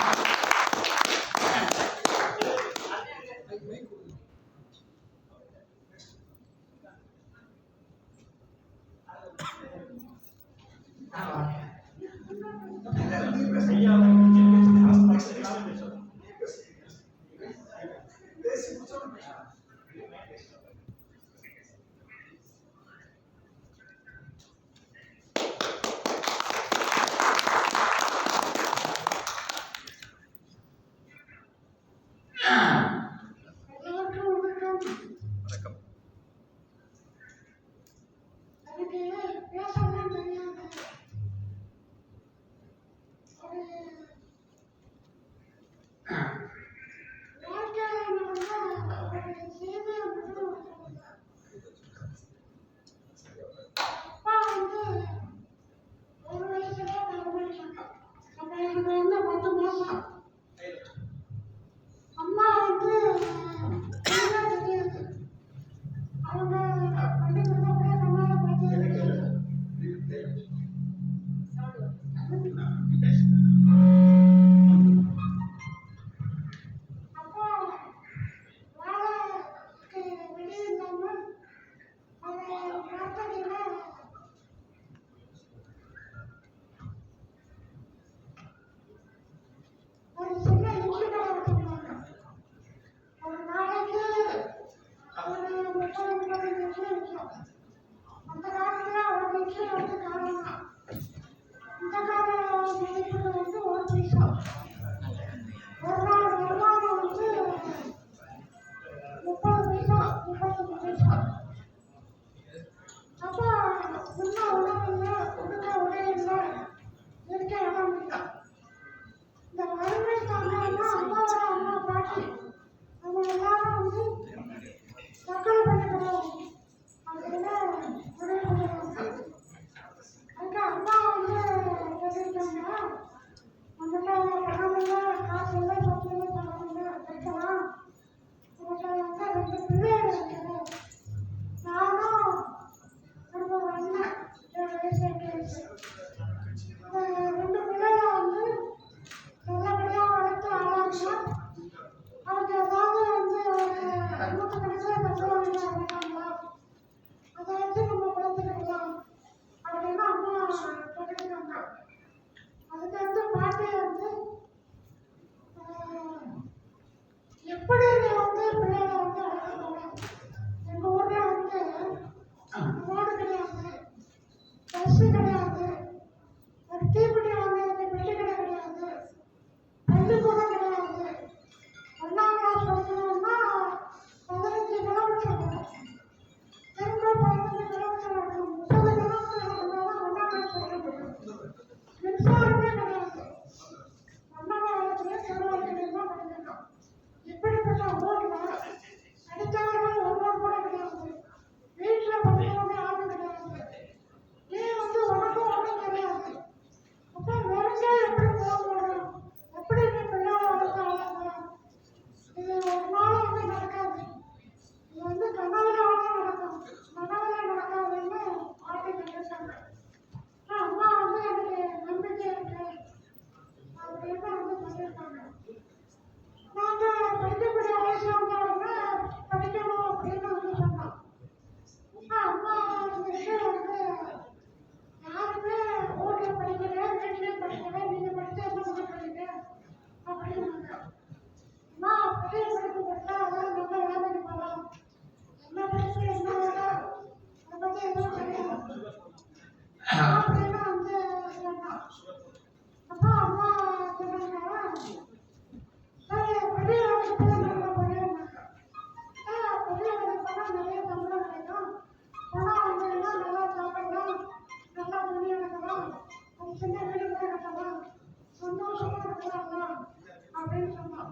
அப்படின்னு சொன்னோம்.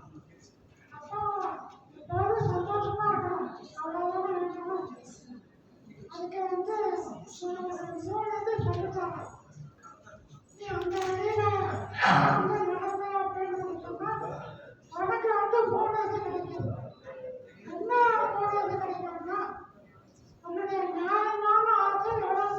அப்போ எல்லாரும் சந்தோஷமா இருக்கணும், அவ்வளவுதான் நினைக்கணும். அதுக்கு வந்து மூணு சொல்லிட்டாங்க, நீ அந்த வழியில நடந்த அப்படின்னு சொன்னா உனக்கு வந்து போனஸ் கிடைக்கும். என்ன போனஸ் கிடைக்கும்னா உன்னுடைய நியாயமான ஆசை எவ்வளவு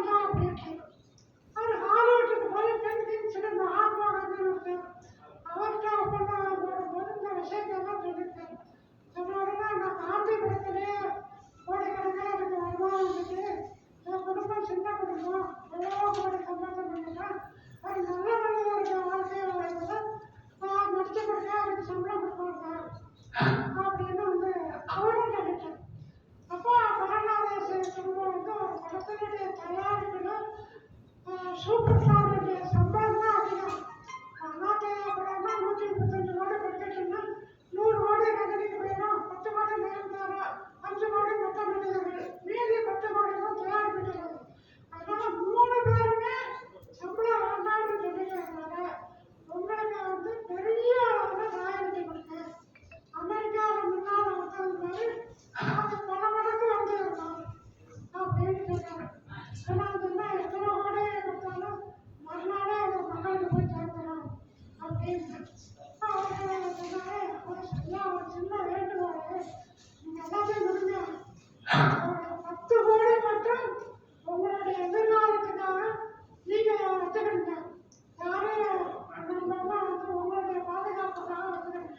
வேண்டாம் அப்படின்ட்டு அவர் ஹாலிவுட்டுக்கு போய் பெண் சிறந்த ஆத்மாகன்னு ஒருத்தர் அவர்கிட்ட ஒப்பந்தம் போடும்போது இந்த விஷயத்தெல்லாம் சொல்லியிருக்காரு. சொன்ன உடனே நான் காந்தி படத்திலேயே கோடிக்கணக்கில் எனக்கு வருமானம் வந்துட்டு என் குடும்பம் சின்ன குடும்பம் எவ்வளோ கோடி சம்பந்தம் பண்ணிட்டேன் ஒரு நல்ல மனிதருக்கு வாழ்க்கையை வாழ்ந்தது நான் நடிச்சு கொடுக்க அவருக்கு சம்பளம் கொடுப்பாங்க அப்படின்னு வந்து அவரும் சொல்லிட்டார். அப்போ பரணாதேச குடும்பம் வந்து ஒரு படத்தினுடைய தயாரிப்பில் சூப்பர் ஸ்டாருடைய சம்பளம் தான் அதிகம். அண்ணாத்தையா படம்னா 135 கோடி கொடுத்துட்டுன்னா 100 கோடி நகரிக்கு போயிடும், 10 கோடி நேர்ந்தாரா 5 கோடி மொத்த மனிதர்கள் மீதி 10 கோடி தான் தயாரிப்பிக்கிறது. அதனால 3 பேருமே சம்பளம் வேண்டாம்னு சொல்லிக்கிறதுனால உங்களுக்கு வந்து பெரிய அளவில் ராயல்டி கொடுக்க அமெரிக்காவில் முன்னால் வந்தது மாதிரி அது பல மடங்கு வந்துருக்கோம் அப்படின்னு சொன்னாங்க. ஏன்னா அதுன்னா எத்தனை கோடியை கொடுத்தாலும் மறுநாளே அது மக்களுக்கு போய் சேர்ந்துடும் அப்படின்னு அவங்க சொன்னாங்க. ஒரு சின்ன வேண்டுகோள், நீங்க எல்லாத்தையும் முடிஞ்ச ஒரு 10 கோடி மட்டும் உங்களுடைய எதிர்காலத்துக்காக நீங்க வச்சுக்கிடுங்க. யாரும் நம்ம வந்து உங்களுடைய பாதுகாப்புக்காக வச்சுக்கிடுங்க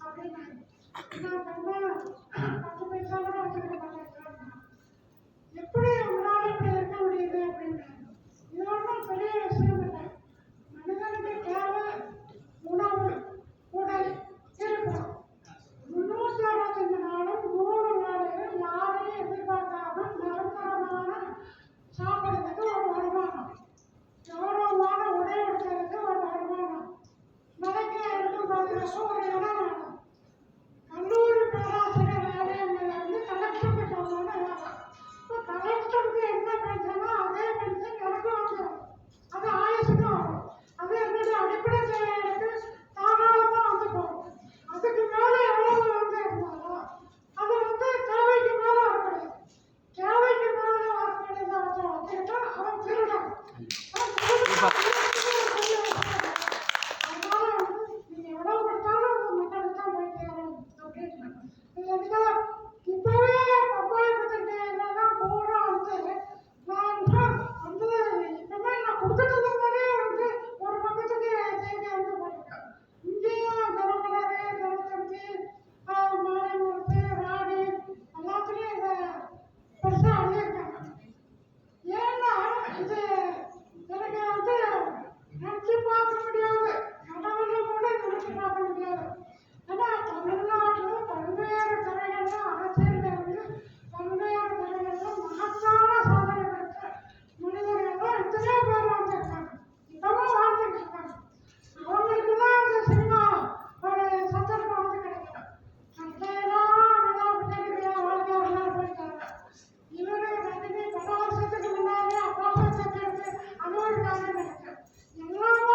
அப்படின்னாங்க. நான் ரொம்ப 10 பைசா கூட வச்சுக்கிட மாட்டேன் சார். எப்படி உங்களால் இப்படி இருக்க முடியுது அப்படின்னாங்க. இது ஒன்றும் பெரிய விஷயம் இல்லை. மனிதனுக்கு தேவை உணவு, உடல், இருப்பிடம். 365 நாளும் 3 நாளையும் யாரையும் எதிர்பார்க்காம நிரந்தரமான சாப்பிடுறதுக்கு ஒரு வருமானம், கௌரவமான உடை எடுக்கிறதுக்கு ஒரு வருமானம், மலைக்கு எடுக்கும் பாதுகாப்பு ஒரு இடம் வேணும். கல்லூரி பேராசிரியர் வேலைங்கிறது வந்து கலெக்டருக்கு சொன்னோன்னு வேலை. இப்போ கலெக்டருக்கு என்ன பென்ஷனோ அதே பென்ஷன் எனக்கும் வந்துடும், அது ஆயுசுக்கும் வரும். அது என்னுடைய அடிப்படை தேவைகளுக்கு தாராளமாக வந்து போகும். அதுக்கு மேலே எவ்வளவு வந்து இருந்தாலும் அது வந்து தேவைக்கு மேலே வரக்கூடாது. தேவைக்கு மேலே வரக்கூடியதை வச்சுக்கிட்டா அவன் திருடன். அதனால வந்து நீங்க எவ்வளவு கொடுத்தாலும் அது மக்களுக்கு தான் போய் சேரும் அப்படின்னு. இது வந்து இப்பவே பப்பாளி பத்திரிக்கை என்னன்னா பூரா வந்து நான் வந்து இப்பவே நான் கொடுத்துட்டு இருந்த மாதிரியே வந்து ஒரு பக்கத்துக்கு செய்தி வந்து போட்டிருக்கேன். இங்கேயும் தினமலர், தினத்தந்தி, மாலைமுரசு, ராணி எல்லாத்துலேயும் இதை பெருசாக எழுதியிருக்காங்க. ஏன்னா இது எனக்கு வந்து நினச்சி பார்க்க முடியாது, கடவுளை கூட நினச்சி பார்க்க முடியாது. ஏன்னா தமிழ்நாட்டில் பல்வேறு துறைகளில் அரசியலில் இருந்து பல்வேறு துறைகளில் மகத்தான சாதனை பெற்ற மனிதர்கள் எத்தனையோ பேர் வாழ்ந்துருக்காங்க, இப்பவும் வாழ்ந்துட்டு இருக்காங்க. அவங்களுக்கு தான் அந்த சினிமா ஒரு சந்தர்ப்பம் வந்து கிடைக்கும். சட்டையெல்லாம் விழா வாழ்க்கையாக போயிட்டாங்க. இவரு ரஜினி 10 வருஷத்துக்கு முன்னாடி அப்பா சட்டை எடுத்து அது ஒரு காரியம் நடக்கும். எல்லாம்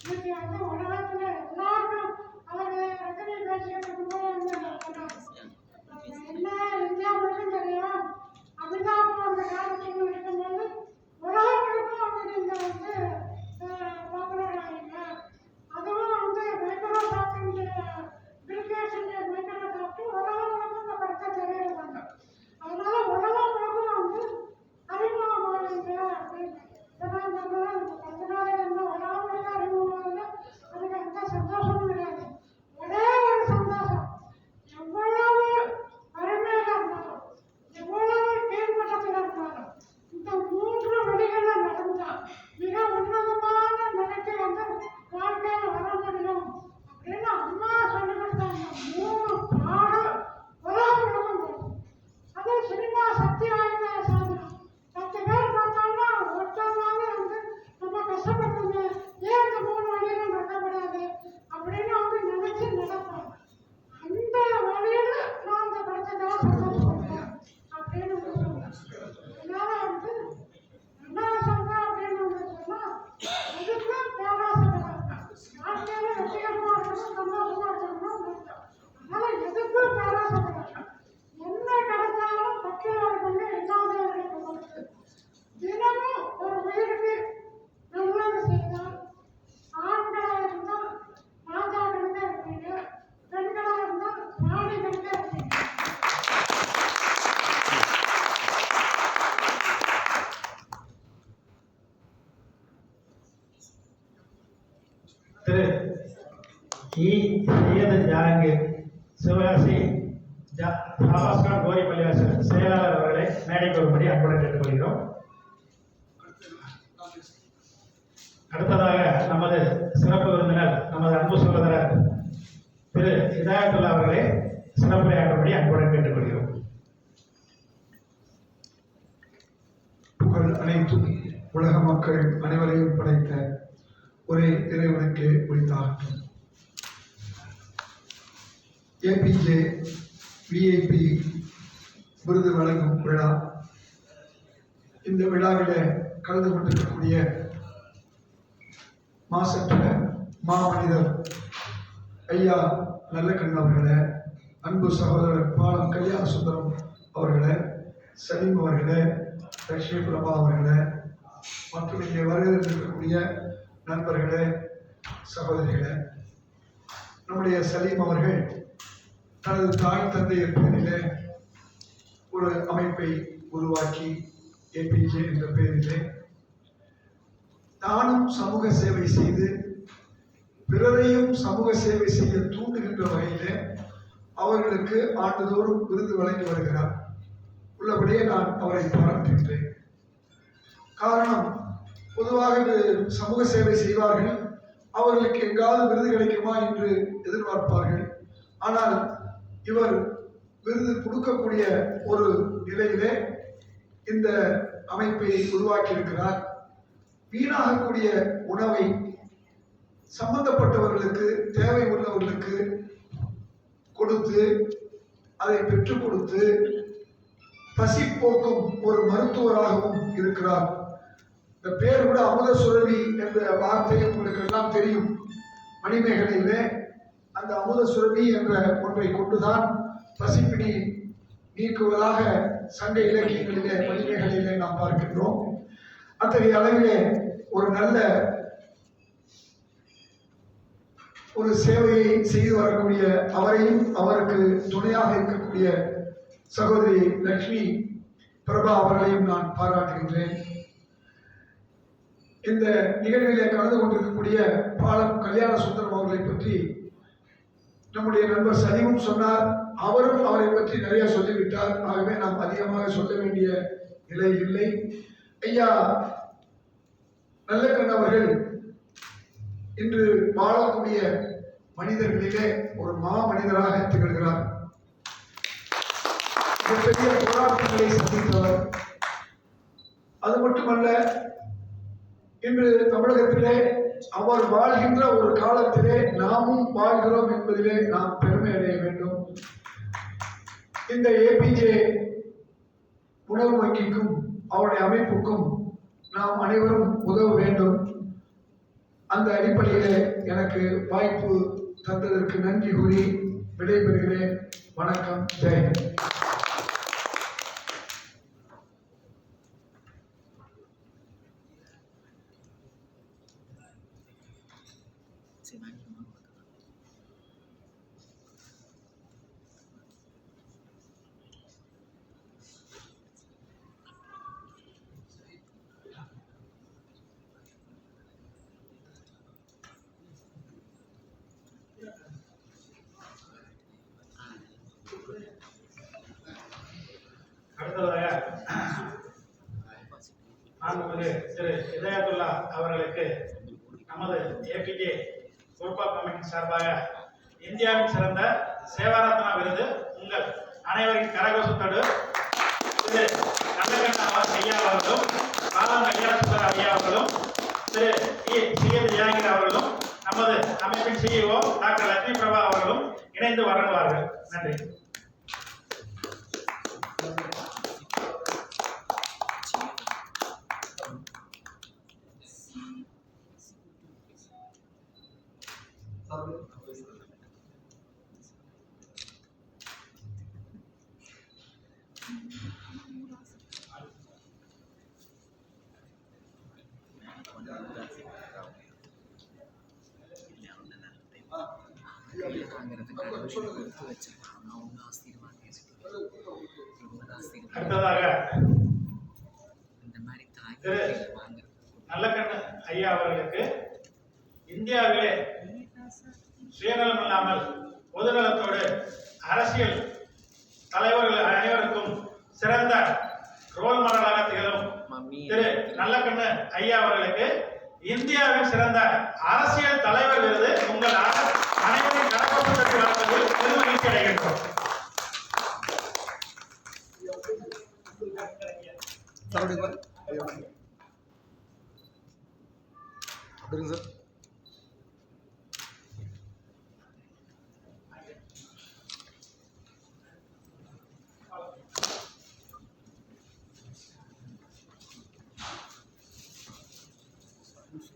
இன்னைக்கு வந்து உலகத்துல எல்லாருக்கும் அவர் ரஜினி பேசிக்கிட்டு இருக்கும்போது வந்து நான் சொன்னேன். என்ன இந்தியா மட்டும் தெரியும், அமிதாப் அந்த காலத்தில் இருக்கும்போது உலகங்களுக்கும் வந்து நீங்க வந்து பாப்புலர் ஆகிங்க. அதுவும் வந்து மைக்ரோசாஃப்ட் பில்கேட்ஸ் மைக்ரோசாஃப்ட் உலகங்களுக்கும் இந்த படத்தை தெரியுறாங்க. அதனால உலகங்களுக்கும் வந்து அறிமுகமானீங்க அப்படின்னு அதனால என்ன உலகங்களுக்கு அறிமுகமானதுல அதுக்கு எந்த சந்தோஷமும் கிடையாது. ஒரே ஒரு சந்தோஷம், எவ்வளவு வறுமையில இருந்தாலும் எவ்வளவு கீழ்மட்டத்தில் இருந்தாலும் இந்த 3 வழிகளை நடந்தா மிக உன்னதமான நிலைக்கு வந்து வாழ்க்கையில வர முடியும் அப்படின்னு அம்மா சொல்லி கொடுத்தாங்க. 3 பாடம் உலகம் வரும். அது சினிமா சக்தி வாய்ந்த சாதனம். 10 பேர் பார்த்தாங்கன்னா ஒருத்தவங்க வந்து நம்ம கஷ்டப்பட்டது ஏன் இந்த 3 வழியில நடக்கப்படாது அப்படின்னு வந்து நினைச்சு நடப்பாங்க. அந்த வழியில நான் அந்த படத்துக்காக சந்தோஷப்படுறேன் அப்படின்னு சொல்லுவேன். அதனால வந்து என்ன சொல்றேன் அப்படின்னு வந்து சொன்னா எதுக்கு பேராசைப்படாங்க. வாழ்க்கையில வெற்றிகரமா இருக்கணும், சந்தோஷமா இருக்கணும். அதனால எதுக்கு பேராசைப்படாங்க. என்ன கிடைச்சாலும் பக்தியாளர்கள் இல்லாதவர்களுக்கு கொடுத்து தினமும் ஒரு உயிருக்கு நல்லது செய்தால் ஆண்களாக இருந்தால் ராஜாக்களுக்கே இருப்பீங்க, பெண்களாக இருந்தால் ராணிகளுக்கே இருப்பீங்க. திரு இ. சையது ஜாரங்கீர் சிவகாசி பாபாஸ்கர் கோரி பள்ளிவாசல் செயலாளர் அவர்களை மேடைக்கு வரும்படி அன்புடன் கேட்டுக்கொள்கிறோம். அடுத்ததாக நமது சிறப்பு விருந்தினர் நமது அன்பு சகோதரர் திரு ஹிதாயத்துல்லா அவர்களை சிறப்புரையாற்றும்படி அன்புடன் கேட்டுக்கொள்கிறோம். புகழ் அனைத்தும் உலக மக்கள் அனைவரையும் படைத்த ஒரே இறைவனுக்கு உரித்தாகட்டும். ஏபிஜே விஐபி விருது வழங்கும் விழா. இந்த விழாவில் கலந்து கொண்டிருக்கக்கூடிய மாசற்ற மாமனிதர் ஐயா நல்லக்கண் அவர்களே, அன்பு சகோதரர் பாலம் கல்யாண சுந்தரம் அவர்களே, சலீம் அவர்களே, லட்சுமி பிரபா அவர்களே, மற்றும் இங்கே வருகின்ற நண்பர்களே, சகோதரிகளே, நம்முடைய சலீம் அவர்கள் தனது தாய் தந்தையர் பெயரிலே ஒரு அமைப்பை உருவாக்கி ஏபிஜே என்ற பெயரிலே தானும் சமூக சேவை செய்து பிறரையும் சமூக சேவை செய்ய தூண்டுகின்ற வகையிலே அவர்களுக்கு ஆண்டுதோறும் விருது வழங்கி வருகிறார். உள்ளபடியே நான் அவரை பாராட்டுகின்றேன். காரணம், பொதுவாக சமூக சேவை செய்வார்கள், அவர்களுக்கு எங்காவது விருது கிடைக்குமா என்று எதிர்பார்ப்பார்கள். ஆனால் இவர் விருது கொடுக்கக்கூடிய ஒரு நிலையிலே இந்த அமைப்பை உருவாக்கி இருக்கிறார். வீணாகக்கூடிய உணவை சம்பந்தப்பட்டவர்களுக்கு, தேவை உள்ளவர்களுக்கு கொடுத்து, அதை பெற்றுக் கொடுத்து பசி போக்கும் ஒரு மருத்துவராகவும் இருக்கிறார். இந்த பேர் கூட அமுத சுரபி என்ற வார்த்தை உங்களுக்கு எல்லாம் தெரியும். மணிமேகலையிலே அந்த அமுத சுரபி என்ற ஒன்றை கொண்டுதான் பசிப்பிடி நீக்குவதாக சங்க இலக்கியங்களிலே மணிமேகலையிலே நாம் பார்க்கின்றோம். அத்தகைய அளவிலே ஒரு நல்ல ஒரு சேவையை செய்து வரக்கூடிய அவரையும் அவருக்கு துணையாக இருக்கக்கூடிய சகோதரி லட்சுமி பிரபா அவர்களையும் நான் பாராட்டுகின்றேன். இந்த நிகழ்விலே கலந்து கொண்டிருக்கக்கூடிய பாலம் கல்யாண சுந்தரம் அவர்களை பற்றி நம்முடைய நண்பர் சலீமும் சொன்னார். அவரும் அவரை பற்றி நிறைய சொல்லிவிட்டார். ஆகவே நாம் அதிகமாக சொல்ல வேண்டிய நிலை இல்லை. ஐயா நல்லக்கண் அவர்கள் இன்று வாழக்கூடிய மனிதர்களிலே ஒரு மாமனிதராக திகழ்கிறார். மிகப்பெரிய போராட்டங்களை சந்தித்தவர். அது மட்டுமல்ல, இன்று தமிழகத்திலே அவர் வாழ்கின்ற ஒரு காலத்திலே நாமும் வாழ்கிறோம் என்பதிலே நாம் பெருமை அடைய வேண்டும். இந்த ஏபிஜே உணவு வங்கிக்கும் அவருடைய அமைப்புக்கும் நாம் அனைவரும் உதவ வேண்டும். அந்த அடிப்படையிலே எனக்கு வாய்ப்பு தந்ததற்கு நன்றி கூறி விடைபெறுகிறேன். வணக்கம். ஜெயன். அடுத்ததாக மாண்புமிகு திரு இதயத்துல்லா அவர்களுக்கு நமது ஏபிஜே குரூப் ஆஃப் கமிட்டி சார்பாக இந்தியாவின் சிறந்த சேவாரத்னா விருது உங்கள் அனைவரின் கரகோஷத்தோடு திரு நல்லகண்ண ஐயா அவர்களும் பாலம் கல்யாணசுந்தர் ஐயா அவர்களும் திரு சி.எல். ஜாகிர் அவர்களும் நமது அமைப்பின் CEO டாக்டர் லட்சுமி பிரபா அவர்களும் இணைந்து வழங்குவார்கள். நன்றி. அடுத்ததாக திரு நல்லகண்ண ஐயா அவர்களுக்கு இந்தியாவிலே சுயநலம் இல்லாமல் பொதுநலத்தோடு அரசியல் தலைவர்கள் அனைவருக்கும் சிறந்த ரோல் மாடலாக திகழும் திரு நல்லகண்ண ஐயா அவர்களுக்கு இந்தியாவின் சிறந்த அரசியல் தலைவர் விருது உங்கள் அனைவரின் கரகோஷத்தை வழங்குவதில் பெருமகிழ்ச்சி அடைகின்றோம்.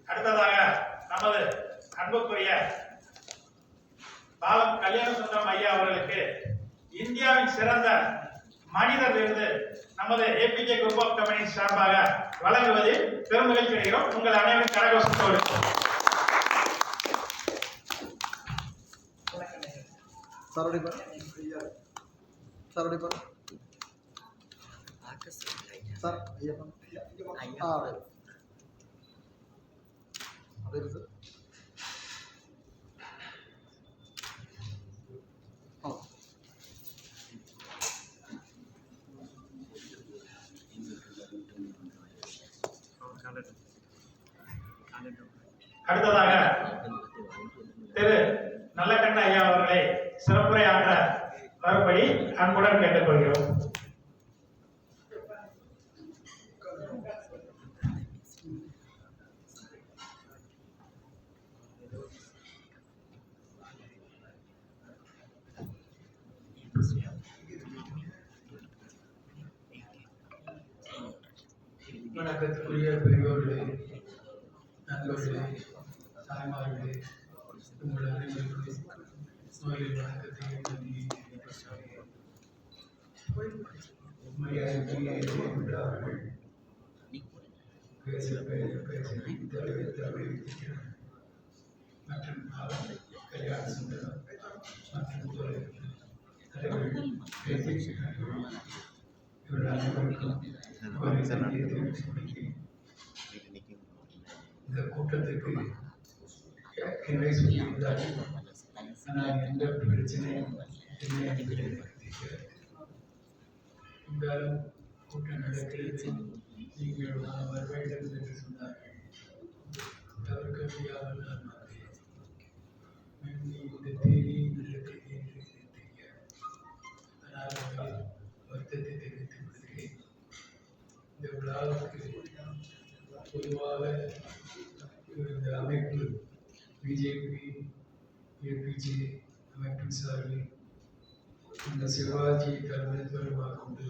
அடுத்ததாக நமது அன்புக்குரிய பாலம் கல்யாணசுந்தரம் ஐயா அவர்களுக்கு இந்தியாவின் சிறந்த மனிதர் விருது நமது ஏபிஜே குரூப் ஆஃப் கமிட்டி சார்பாக வழங்குவதில் பெருமகிழ்ச்சி அடைகிறோம். உங்கள் அனைவரும் கரகோஷத்தோடு. அடுத்ததாக திரு நல்லகண்ண ஐயா அவர்களை சிறப்புரையாற்ற வரும்படி அன்புடன் கேட்டுக்கொள்கிறோம். வணக்கத்துக்குரிய பெரியோர்களே, நண்பர்களே, தாய்மார்களே, உங்கள் அனைவருக்கும் நோயில் வணக்கத்தையும் நன்றியையும் தெரிவிக்கிறேன். உண்மையாளர்கள் பேச மற்றும் கல்யாண சுந்தரம் மற்றும் தலைவர்கள் பேசியிருக்கிறார்கள். இவர்கள் அனைவருக்கும் இந்த கூட்டத்துக்கு ஏற்கனவே சொல்லியிருந்தார்கள். ஆனால் எந்த பிரச்சனையும் இல்லை என்பதை இருந்தாலும் கூட்டம் நடக்கிறது, நீங்கள் வர வேண்டும் என்று சொன்னார்கள். தவிர்க்க முடியாமல் நான் வந்தேன். இந்த தேதி நல்ல தேதி என்று தெரியாது. ஆனால் அவர்கள் வருத்தத்தை தெரிவித்துக் கொள்கிறேன். இந்த விழாவுக்கு பொதுவாக இந்த அமைப்பு பிஜேபி ஏபிஜே அமைப்பின் சார்பில் இந்த சிவாஜி தலைமைத்துவமாக கொண்டு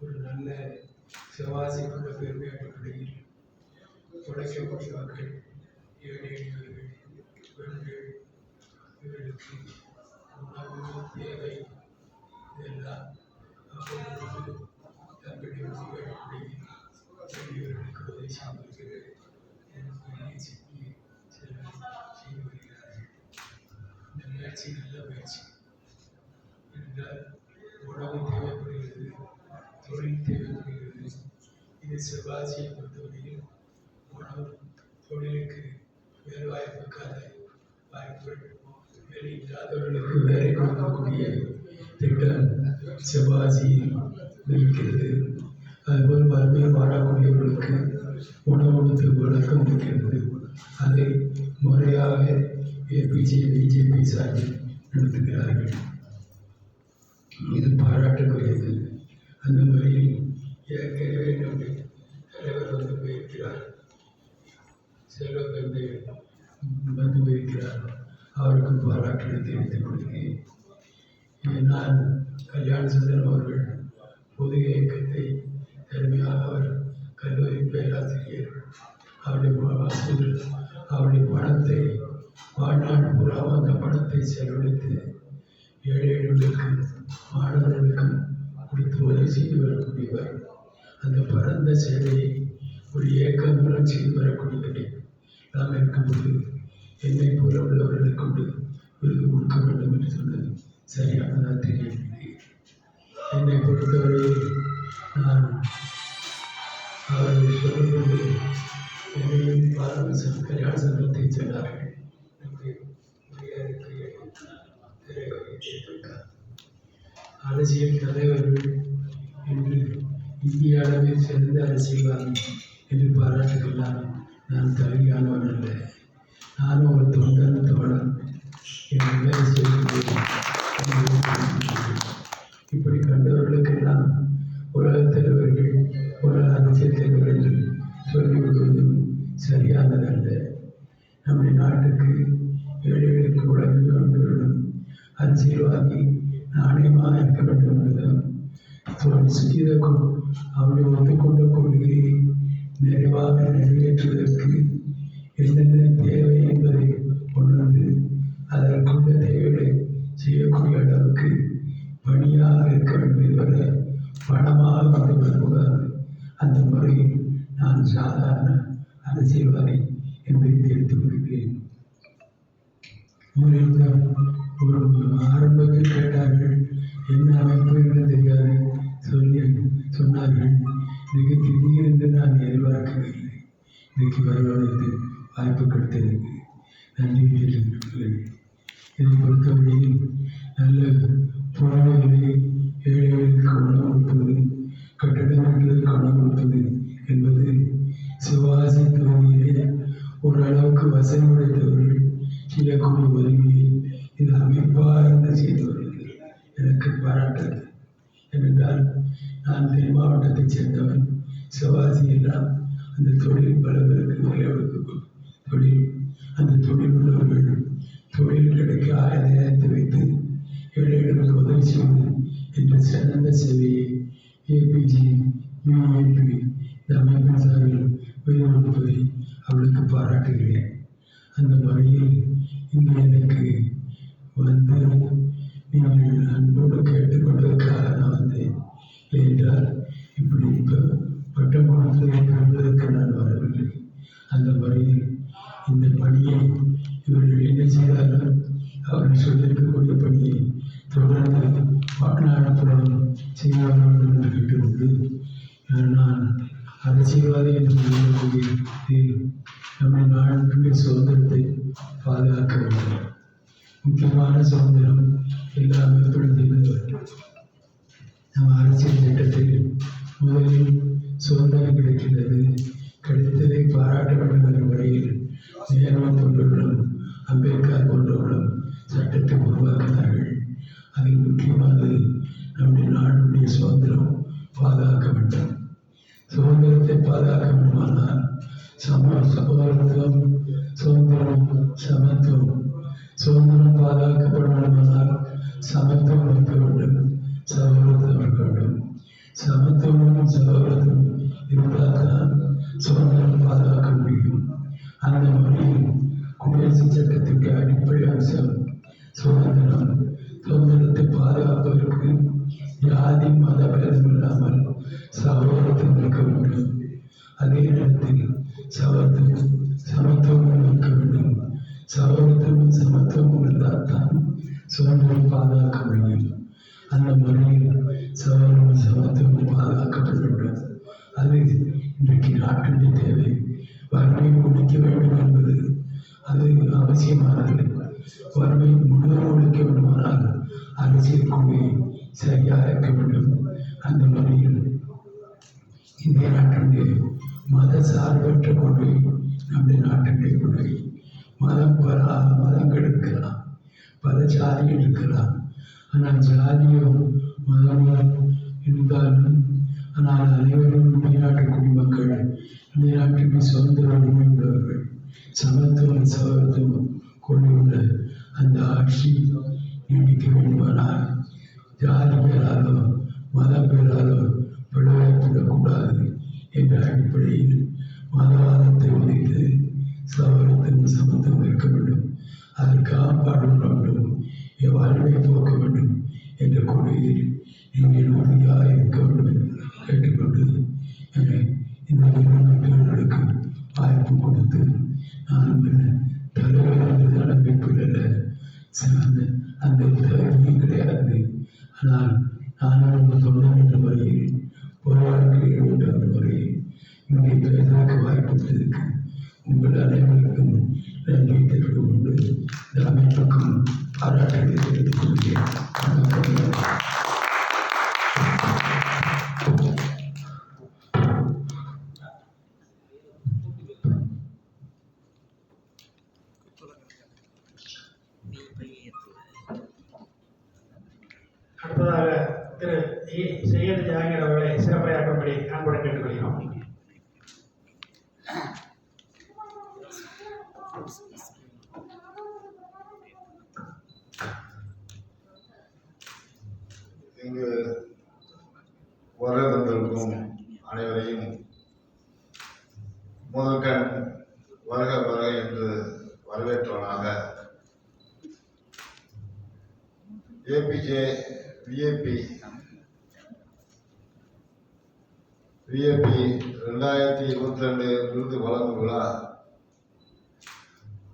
ஒரு நல்ல சிவாஜி கொண்ட பெருமை அடிப்படையில் உழைக்கக்கூடியவர்கள் ஏழை எளியவர்கள், பெண்கள், இவர்களுக்கு உணவு தேவை இதெல்லாம் அவ்வப்பொழுது தங்களுடைய உதவிகளை எளியவர்களுக்கு உதவி செய்திருக்கிறது. செய்து வருகிறார்கள். இந்த முயற்சி நல்ல முயற்சி என்றால் உணவு தேவைப்படுகிறது, தொழில் தேவைப்படுகிறது. இது சிவாஜியை பொறுத்தவரையில் உணவு தொழிலுக்கு வேறு வாய்ப்புக்கான வாய்ப்புகள், வேலை இல்லாதவர்களுக்கு வேலை கொடுக்கக்கூடிய திட்டம் சிவாஜியில் இருக்கிறது. அதுபோல் வறுமையில் வாழக்கூடியவர்களுக்கு உணவு கொடுத்து வழக்கம் இருக்கிறது. அதை முறையாக ஏபிஜே பிஜேபி சார்பில் நடத்துகிறார்கள். இது பாராட்டுக்குரியது. அந்த முறையில் ஏற்கனவே நம்முடைய தலைவர் வந்து போயிருக்கிறார், செல்வத்தந்தை வந்து போயிருக்கிறார். அவருக்கு பாராட்டுகளை தெரிவித்துக் கொள்கிறேன். நான் கல்யாண சுந்தரம் அவர்கள் பொது இயக்கத்தை திறமையாக அவர் கல்லூரி பேராசிரியர். அவருடைய பணத்தை வாழ்நாள் பூரா அந்த பணத்தை செலவழித்து ஏழைகளுக்கு மாணவர்களுக்கும் கொடுத்து உதவி செய்து வரக்கூடியவர். அந்த பரந்த சேவையை ஒரு இயக்கம் மூலம் செய்து வரக்கூடியவரை நாம் இருக்கும்போது என்னை போல உள்ளவர்களை கொண்டு விருது கொடுக்க வேண்டும் என்று சொன்னது சரியானதாக தெரியவில்லை. என்னை பொறுத்தவரையில் நான் அவர்கள் சொல்லும்போது என்னையும் பாரம்பரிய கல்யாண சங்கத்தை சொன்னார்கள். அரசியல் தலைவர்கள் என்று இந்திய அளவில் சிறந்த அரசியல்வாதி என்று பாராட்டுகிறார். நான் தகுதியானவன் அல்ல, நானும் ஒரு தொண்டன் தோழன் என்று வேலை செய்து இப்படி கண்டவர்களுக்கெல்லாம் உலகத் தலைவர்கள், உலக அரசியல் தலைவர்கள் என்று சொல்லிவிடுவதும் சரியானதல்ல. நம்முடைய நாட்டுக்கு ஏழைகளுக்கு உலகில் கொண்டுவிடும் அரசியல்வாதி நாணயமாக இருக்க வேண்டும் என்பதும் அவருடைய ஒத்துக்கொண்ட கொள்கையை நிறைவாக நிறைவேற்றுவதற்கு என்னென்ன தேவை என்பதை உணர்ந்து அதற்குள்ள தேவைகளை செய்யக்கூடிய அளவுக்கு பணியாக இருக்க வேண்டும் வர பணமாக வந்து வரக்கூடாது. அந்த முறையில் நான் சாதாரண அரசியல்வாதி என்பதை தெரிவித்துக் கொள்கிறேன். ஒரு ஆரம்பத்தில் கேட்டார்கள், என்ன அமைப்பு என்று தெரியாது சொன்னார்கள். இன்னைக்கு திடீரென்று நான் எதிர்பார்க்கவில்லை. இன்னைக்கு வருவதற்கு வாய்ப்பு கிடைத்ததற்கு நன்றி தெரிவித்துள்ளேன். இதை பொறுத்தவரையில் நல்ல புறநிலை ஏழைகளுக்கு உணவு கொடுப்பது, கட்டடங்களுக்கு உணவு கொடுப்பது என்பது சிவாஜி தொகுதியிலே ஓரளவுக்கு வசதி உடைத்தவர்கள் செய்யக்கூடிய உதவியை இது அமைப்பாக செய்து வருகிறது. எனக்கு பாராட்டது. ஏனென்றால் நான் தென் மாவட்டத்தைச் சேர்ந்தவன். சிவாஜி எல்லாம் அந்த தொழில் பல பேருக்கு வேலை கொடுக்கும் தொழில். அந்த தொழில் உள்ளவர்கள் தொழில் கிடைக்க ஆயத்தை வைத்து ஏழைகளுக்கு உதவி செய்வது என்ற சிறந்த சேவையை ஏபிஜி யுஏபி இந்த அமைப்பின் சார்பில் உயர் கொடுப்பதை அவளுக்கு பாராட்டுகிறேன். அந்த முறையில் இங்கு எனக்கு வந்து நீங்கள் அன்போடு கேட்டுக்கொண்டதற்காக நான் வந்தேன். என்றால் இப்படி பட்டம் கொடுத்ததை பெறுவதற்கு நான் வரவில்லை. அந்த முறையில் இந்த பணியை இவர்கள் என்ன செய்தாலும் அவர்கள் சொல்லியிருக்கக்கூடிய பணியை தொடர்ந்து வாழ்நாளத்துடன் செய்வார்கள் என்று கேட்டுக்கொண்டு நான் அரசியல்வாதி என்று சொல்லக்கூடிய நம்முடைய நாட்டுடைய சுதந்திரத்தை பாதுகாக்க வேண்டும். முக்கியமான சுதந்திரம் எல்லாமே தொடர்ந்து நம்ம அரசியல் திட்டத்தில் முதலில் சுதந்திரம் கிடைக்கிறது. கிடைத்ததை பாராட்ட வேண்டும் என்ற முறையில் நேரு போன்றவர்களும் அம்பேத்கர் போன்றவர்களும் சட்டத்தை உருவாக்கினார்கள். அதில் முக்கியமானது நம்முடைய நாடுடைய சுதந்திரம் பாதுகாக்க வேண்டும். சுதந்திரத்தை பாதுகாக்க வேண்டுமானால் சகோதரத்துவம், சுதந்திரம், சமத்துவம். சுதந்திரம் பாதுகாக்கப்பட வேண்டுமானால் சமத்துவம் இருக்க வேண்டும், சகோதரத்துவம் இருக்க வேண்டும். சமத்துவமும் சகோதரத்துவம் இருந்தால்தான் சுதந்திரம் பாதுகாக்க முடியும். அந்த முறையில் அதே நேரத்தில் சமத்துவம் இருக்க வேண்டும். சமத்துவம் இருந்தால் தான் சுதந்திரை பாதுகாக்க முடியும். அந்த முறையில் சமத்துவம் பாதுகாக்கப்பட வேண்டும். அது இன்றைக்கு நாட்டினுடைய தேவை. வறுமையை ஒழிக்க வேண்டும் என்பது அது அவசியமானது. வறுமையை முழுவதும் ஒழிக்க வேண்டுமானால் அரசியல் கொள்கையை சரியாக இருக்க வேண்டும். அந்த முறையில் இந்திய நாட்டினுடைய மத சார்பற்ற கொள்கை நம்முடைய நாட்டினுடைய கொள்கை. மதங்கள் இருக்கலாம், பல ஜாதிகள் இருக்கலாம். ஆனால் ஜாதியோ மதமோ இருந்தாலும் ஆனால் அனைவரும் இந்திய நாட்டு குடிமக்கள், இந்திய நாட்டுக்கு சொந்த உரிமை உள்ளவர்கள். சமத்துவம் கொண்டுள்ள அந்த ஆட்சி நீடிக்க வேண்டுமானால் ஜாதி பேராலோ மதம் பேராலோ பிளவுபடக்கூடாது என்ற அடிப்படையில் மதவாதத்தை ஒழித்து சமத்துவம் இருக்க வேண்டும். அதற்காக பாடுபட வேண்டும், வாழ்வை போக்க வேண்டும் என்ற கொள்கையில் நீங்கள் உறுதியாக இருக்க வேண்டும் என்று கேட்டுக்கொண்டு இந்த நிறுவனங்களுக்கு வாய்ப்பு கொடுத்து நான் தலைவர் என்ற நம்பிக்கையில் அந்த தகுதியும் கிடையாது. ஆனால் நான் தொண்டர் என்ற முறையில் போராடுகிறேன் என்ற முறையில் இங்கே பேசுவதற்கு வாய்ப்புள்ளதற்கு உங்கள் அனைவருக்கும் நன்றி தெரிவித்துக் கொண்டு இந்த அமைப்புக்கும் பாராட்டுகளை தெரிவித்துக் கொள்கிறேன். அடுத்ததாக திரு சையது ஜஹாங்கீர் அவர்களை சிறப்புரையாற்றும்படி அன்புடன் கேட்டுக்கொள்கிறோம். இங்கு வருகின்றிருக்கும் அனைவரையும் முதல்கண் வருக என்று வரவேற்றவனாக ஏபிஜே விஏபி 2022 விருது வழங்கும் விழா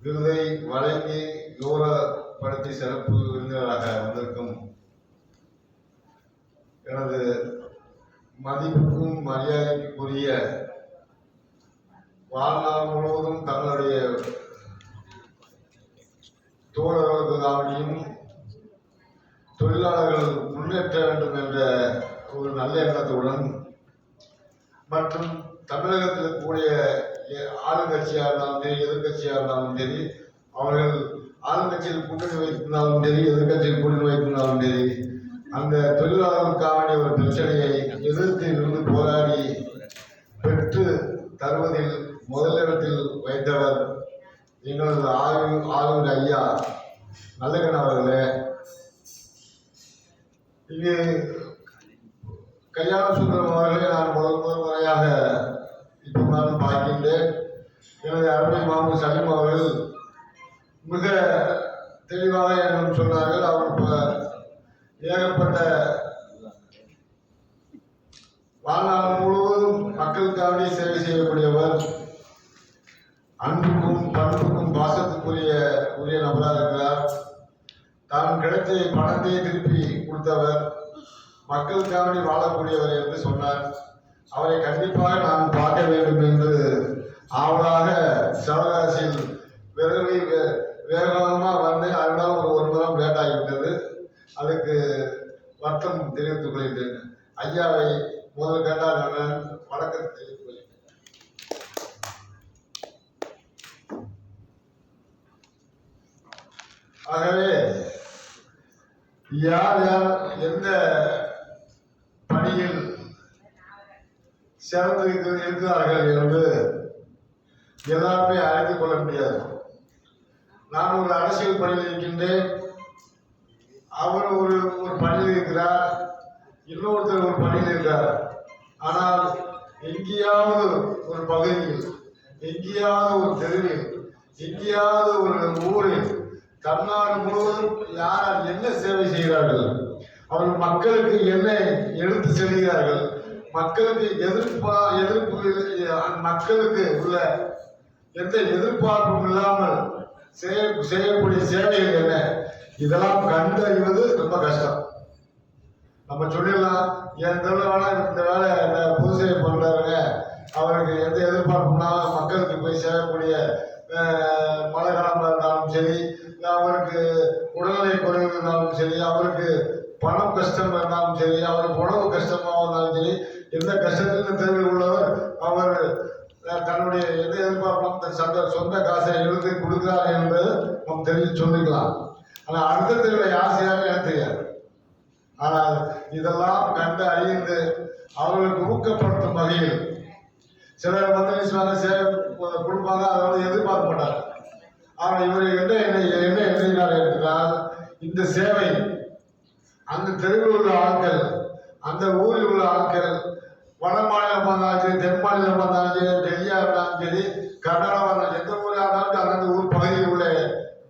விருதை வழங்கி கௌரவப்படுத்தி சிறப்பு விருந்தினராக வந்திருக்கும் எனது மதிப்புக்கும் மரியாதைக்குரிய வாழ்நாள் முழுவதும் தங்களுடைய தோழர்களுக்காகவும் தொழிலாளர்கள் முன்னேற்ற வேண்டும் என்ற ஒரு நல்ல எண்ணத்துடன் மற்றும் தமிழகத்தில் இருக்கக்கூடிய ஆளுங்கட்சியாக இருந்தாலும் சரி எதிர்கட்சியாக இருந்தாலும் சரி அவர்கள் ஆளுங்கட்சியில் கூட்டணி வைத்திருந்தாலும் சரி எதிர்கட்சியில் கூட்டணி வைத்திருந்தாலும் சரி அந்த தொழிலாளர்களுக்கான ஒரு பிரச்சனையை எதிர்த்து இருந்து போராடி பெற்று தருவதில் முதலிடத்தில் வைத்தவர் எங்களது ஆளுநர் ஐயா நல்லகன் அவர்களே. இங்கு கல்யாண சுந்தரம் அவர்களை நான் முதல் முறையாக இப்போ நான் பார்க்கின்றேன். எனது அருமை மாமு சலீம் அவர்கள் மிக தெளிவாக என்னும் சொன்னார்கள். அவர் ஏகப்பட்ட வாழ்நாள் முழுவதும் மக்களுக்காக சேவை செய்யக்கூடியவர், அன்புக்கும் பண்புக்கும் பாசத்துக்குரிய நபராக இருக்கிறார். தான் கிடைத்த பணத்தை திருப்பி கொடுத்தவர், மக்களுக்காக வாழக்கூடியவர் என்று சொன்னார். அவரை கண்டிப்பாக நான் பார்க்க வேண்டும் என்று ஆவலாக சிவகாசியில் வேகமாக வந்து அதனால் ஒரு மரம் லேட் ஆகிவிட்டது. அதுக்கு வருத்தம் தெரிவித்துக் கொள்கிறேன். ஐயாவை முதல் கேட்டால் வணக்கத்தை தெரிவித்துக் கொள்கிறேன். ஆகவே யார் யார் எந்த பணியில் சிறந்து இருக்கிறார்கள் என்று எல்லாருமே அறிந்து கொள்ள முடியாது. நான் ஒரு அரசியல் பணியில் இருக்கின்றேன், அவர் ஒரு பணியில் இருக்கிறார், இன்னொருத்தர் ஒரு பணியில் இருக்கிறார். ஆனால் எங்கேயாவது ஒரு பகுதியில், எங்கேயாவது ஒரு தெருவில், எங்கேயாவது ஒரு ஊரில் தமிழ்நாடு முழுவதும் யார் என்ன சேவை செய்கிறார்கள், அவர்கள் மக்களுக்கு என்ன எடுத்து செல்கிறார்கள், மக்களுக்கு மக்களுக்கு உள்ள எந்த எதிர்பார்ப்பும் இல்லாமல் செய்யக்கூடிய சேவைகள் என்ன, இதெல்லாம் கண்டறிவது ரொம்ப கஷ்டம். நம்ம சொல்லிடலாம், என் தெருவில் வேணா இந்த வேலை பொது சேவை பண்றாருங்க, அவருக்கு எந்த எதிர்பார்ப்புனா மக்களுக்கு போய் சேரக்கூடிய மழை காலமாக இருந்தாலும் சரி, அவருக்கு உடல்நிலை குறைவு இருந்தாலும் சரி, அவருக்கு பணம் கஷ்டம் இருந்தாலும் சரி, அவருக்கு உணவு கஷ்டமாக இருந்தாலும் சரி, எந்த கஷ்டத்திலும் தெருவில் உள்ளவர் அவர் தன்னுடைய எந்த எதிர்பார்ப்பும் சொந்த காசை எழுதி கொடுக்கிறார் என்பது நம்ம தெரிஞ்சு சொல்லிக்கலாம். ஆனால் அடுத்த தெருவில் யார் செய்யாமல் எனக்கு தெரியாது. ஆனால் இதெல்லாம் கண்டு அறிந்து அவர்களுக்கு ஊக்கப்படுத்தும் வகையில் சிலர் சேவை கொடுப்பாங்க, அதோட எதிர்பார்க்க மாட்டாங்க. ஆனால் இவர் என்ன எழுதினார் என்றால், இந்த சேவை அந்த தெருவில் உள்ள ஆட்கள், அந்த ஊரில் உள்ள ஆட்கள், வட மாநிலம் வந்தாலும் சரி, தென் மாநிலம் வந்தாலும் சரி, டெல்லியா இருந்தாலும் சரி, கர்நாடகா இருந்தாலும் எந்த ஊராக இருந்தாலும் அந்தந்த ஊர் பகுதியில் உள்ள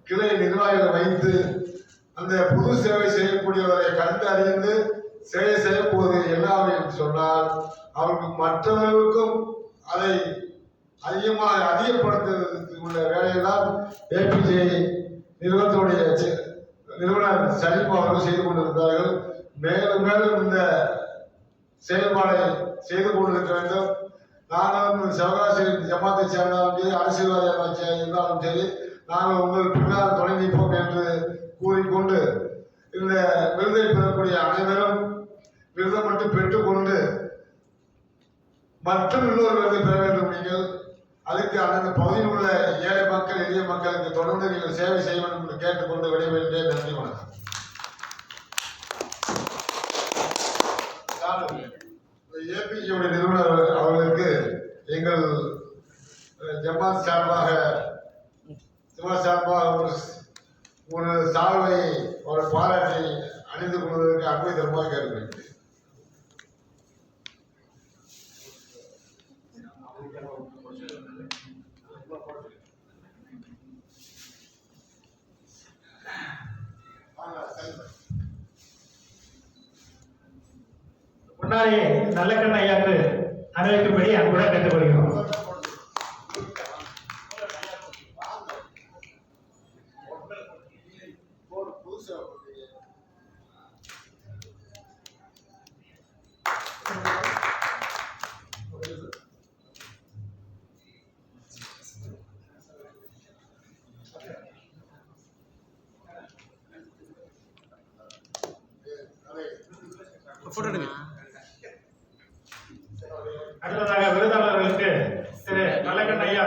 கிளை நிர்வாகிகளை வைத்து அந்த புது சேவை செய்யக்கூடியவரை கண்டு அறிந்து சேவை செய்யப்போவது என்ன என்று சொன்னால், அவருக்கு மற்றவர்களுக்கும் அதை அதிகப்படுத்துவதற்கு உள்ள வேலையெல்லாம் ஏபிஜே நிறுவனத்துடைய நிறுவனர் சலீம் அவர்கள் செய்து கொண்டிருக்கிறார்கள். மேலும் மேலும் இந்த செயல்பாடை செய்து கொண்டிருக்க வேண்டும். நாங்களும் சிவகாசி ஜமாத்தை சேர்ந்தாலும் சரி, அரசியல்வாதியாக இருந்தாலும் சரி, நாங்கள் உங்கள் பின்னால் துணை நிற்போம் என்று கூறிக்கொண்டு, இந்த விருதை பெறக்கூடிய அனைவரும் விருதை மட்டும் பெற்றுக்கொண்டு மற்றும் இன்னொரு விருதை பெற வேண்டும். நீங்கள் அதுக்கு அந்த பகுதியில் உள்ள ஏழை மக்கள், எளிய மக்களுக்கு தொடர்ந்து நீங்கள் சேவை செய்ய வேண்டும் என்று கேட்டுக்கொண்டு விடைபெறுகிறேன். நன்றி, வணக்கம். ஏபிஜியுடைய நிறுவனர் அவர்களுக்கு எங்கள் ஜமாத் சார்பாக ஒரு சால்வை ஒரு பாராட்டி அணிந்து கொள்வதற்கு அன்பை தருமாறு கேட்கிறேன். முன்னாலே நல்லக்கண்ண ஐயாக்கு அனுமதிக்கும்படி அன்புடன் கேட்டுக்கொள்கிறோம். அடுத்ததாக விருதாளர்களுக்கு திரு நல்லக்கண்ண ஐயா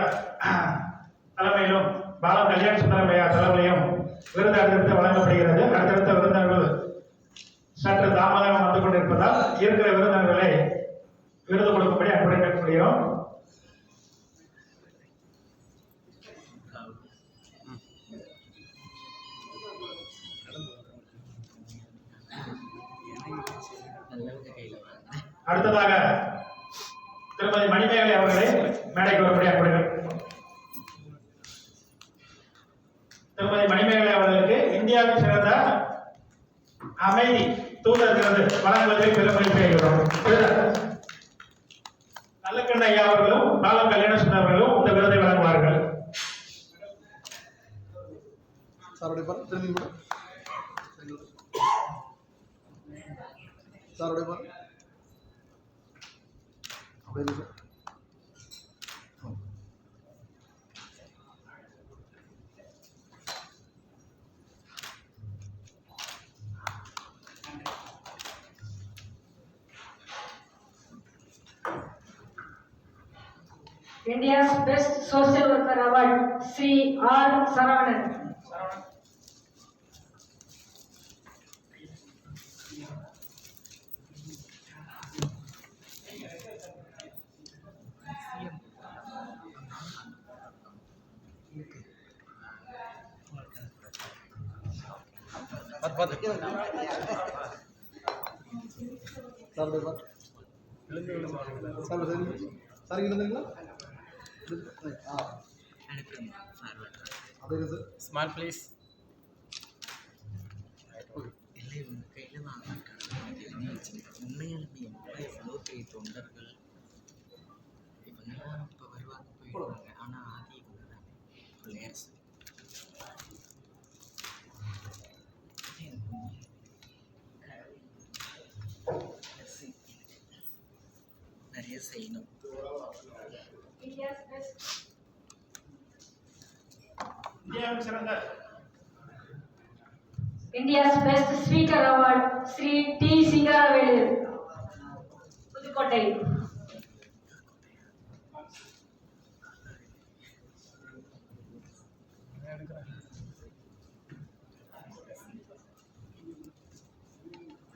தலைமையிலும் பாலம் கல்யாண சுந்தரம் ஐயா தலைமையிலும் விருது அடுத்தடுத்து வழங்கப்படுகிறது. அடுத்தடுத்த விருந்தினர்கள் சற்று தாமதமாக வந்து கொண்டிருப்பதால் இருக்கிற விருந்தினர்களை விருது கொடுக்கும்படி அன்புடன் கேட்கப்படுகிறோம். அடுத்ததாக திருமதி மணிமேகலை அவர்களை மேடைக்கு வரும்படி அன்புடன். திருமதி மணிமேகலை அவர்களுக்கு இந்தியாவின் சிறந்த அமைதி தூதர் விருது வழங்குவதை பெருமகிழ்ச்சி அடைகிறோம். நல்லக்கண்ண ஐயா அவர்களும் பாலம் கல்யாண சுந்தரம் அவர்களும் இந்த விருதை வழங்குவார்கள். India's Best Social Worker Award, Sri R. Saravanan. Small please. உண்மையாலுமே எவ்வளோ பெரிய தொண்டர்கள் இவங்கெல்லாம் இப்போ வருவாங்க போயிடுவாங்க. ஆனால் ஆதி இவங்க தான் பிள்ளையார் நிறைய செய்யணும். India's best இந்தியாவின் சிறந்த India's best speaker award Sri T Singaravelu Pudukkottai.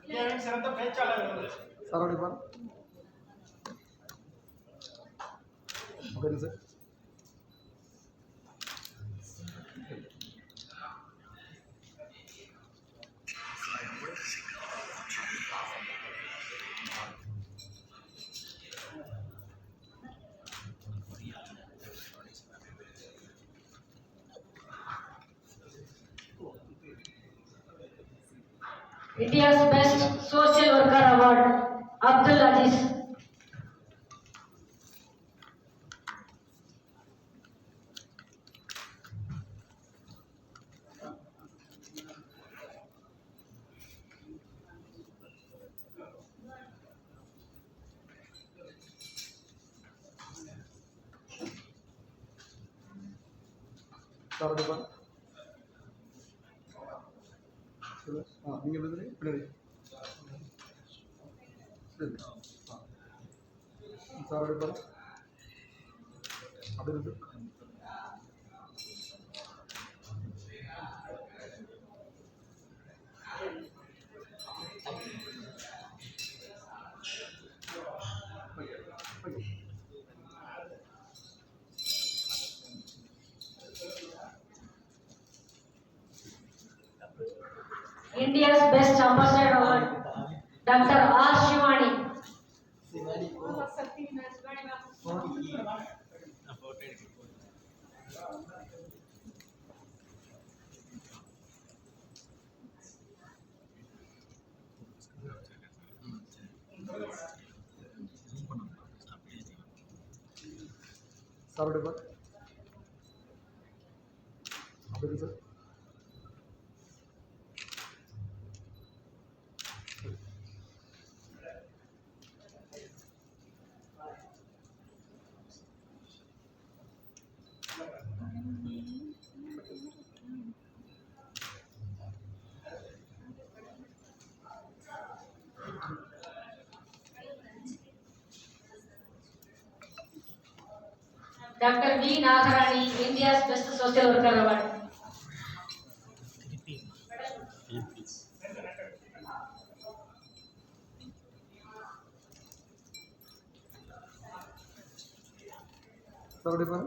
இந்தியாவின் சிறந்த பேச்சாளர் விருது sir okay sir. India's best social worker award Abdul Aziz. Sir நீங்கள் பின்னாடி சரி சார் எடுப்பாங்க அப்படி இருக்கு. India's best ambassador award Dr. R. Shivani. Sir எடுப்பாங்க அப்படி இருக்கு sir. Dr. V. Nagarani, India's best social worker award. Sir எடுப்பாங்க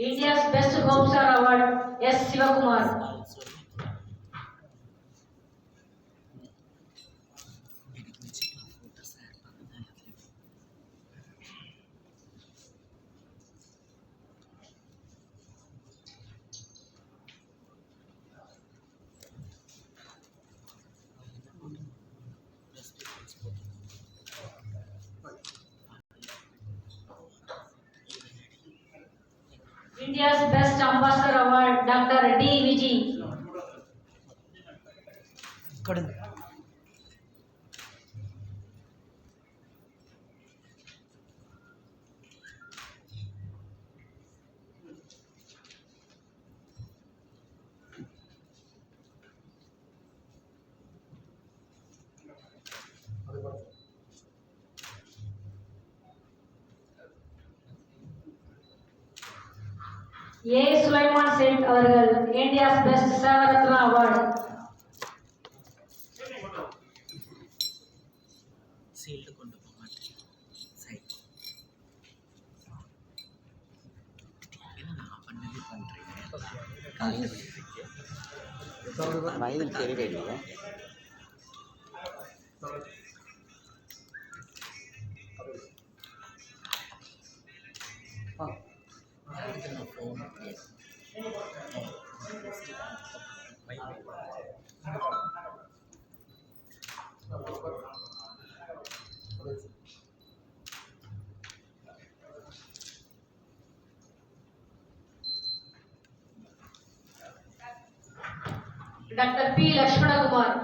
India's best home star award S. Sivakumar. India's best ambassador award Dr. D. Vijay. கொடுங்க. A. Sulaiman Sheikh அவர்கள் India's best Sevaratna award. Sealed கொண்டு போக மாட்டேன். சரி நான் பண்ணதே பண்ணுறேன். சார் எடுப்பாங்க வயதில் தெரியவே இல்லையா? Sir phone. Doctor P Lakshmanakumar.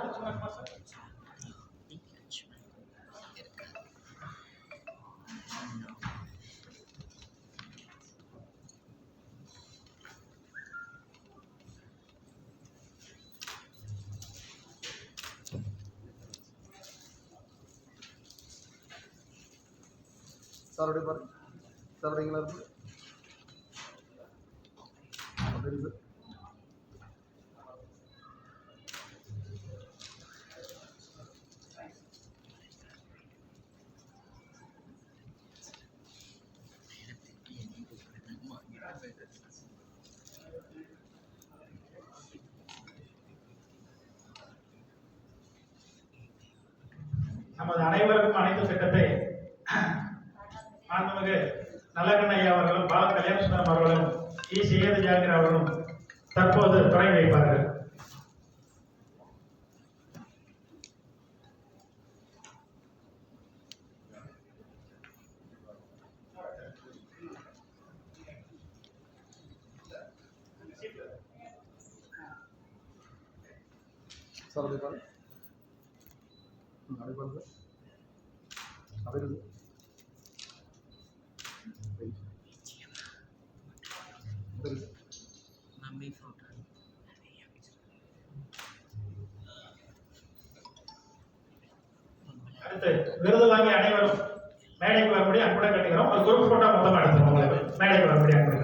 Sir அப்படியே பாருங்க சார், அப்படிங்களா இருக்கு சார். நமது அனைவருக்கும் அனைத்து திட்டத்தை மாண்புமிகு நல்லகண்ணையா அவர்களும் பால கல்யாணசுந்தரம் அவர்களும் சேது ஜாகிர் அவர்களும் தற்போது தொடங்கி வைப்பார்கள். சார் அப்படியே பாருங்க, அப்படியே பாருங்க அப்படியே இருக்கு. Mummy photo. அடுத்து விருது வாங்கி அனைவரும் மேடைக்கு வரபடி அன்புடன் கட்டுகிறோம். ஒரு குரூப் போட்டோ மொத்தமாக எடுத்துரும். உங்களுக்கு மேடைக்கு வரபடி அன்புடன்.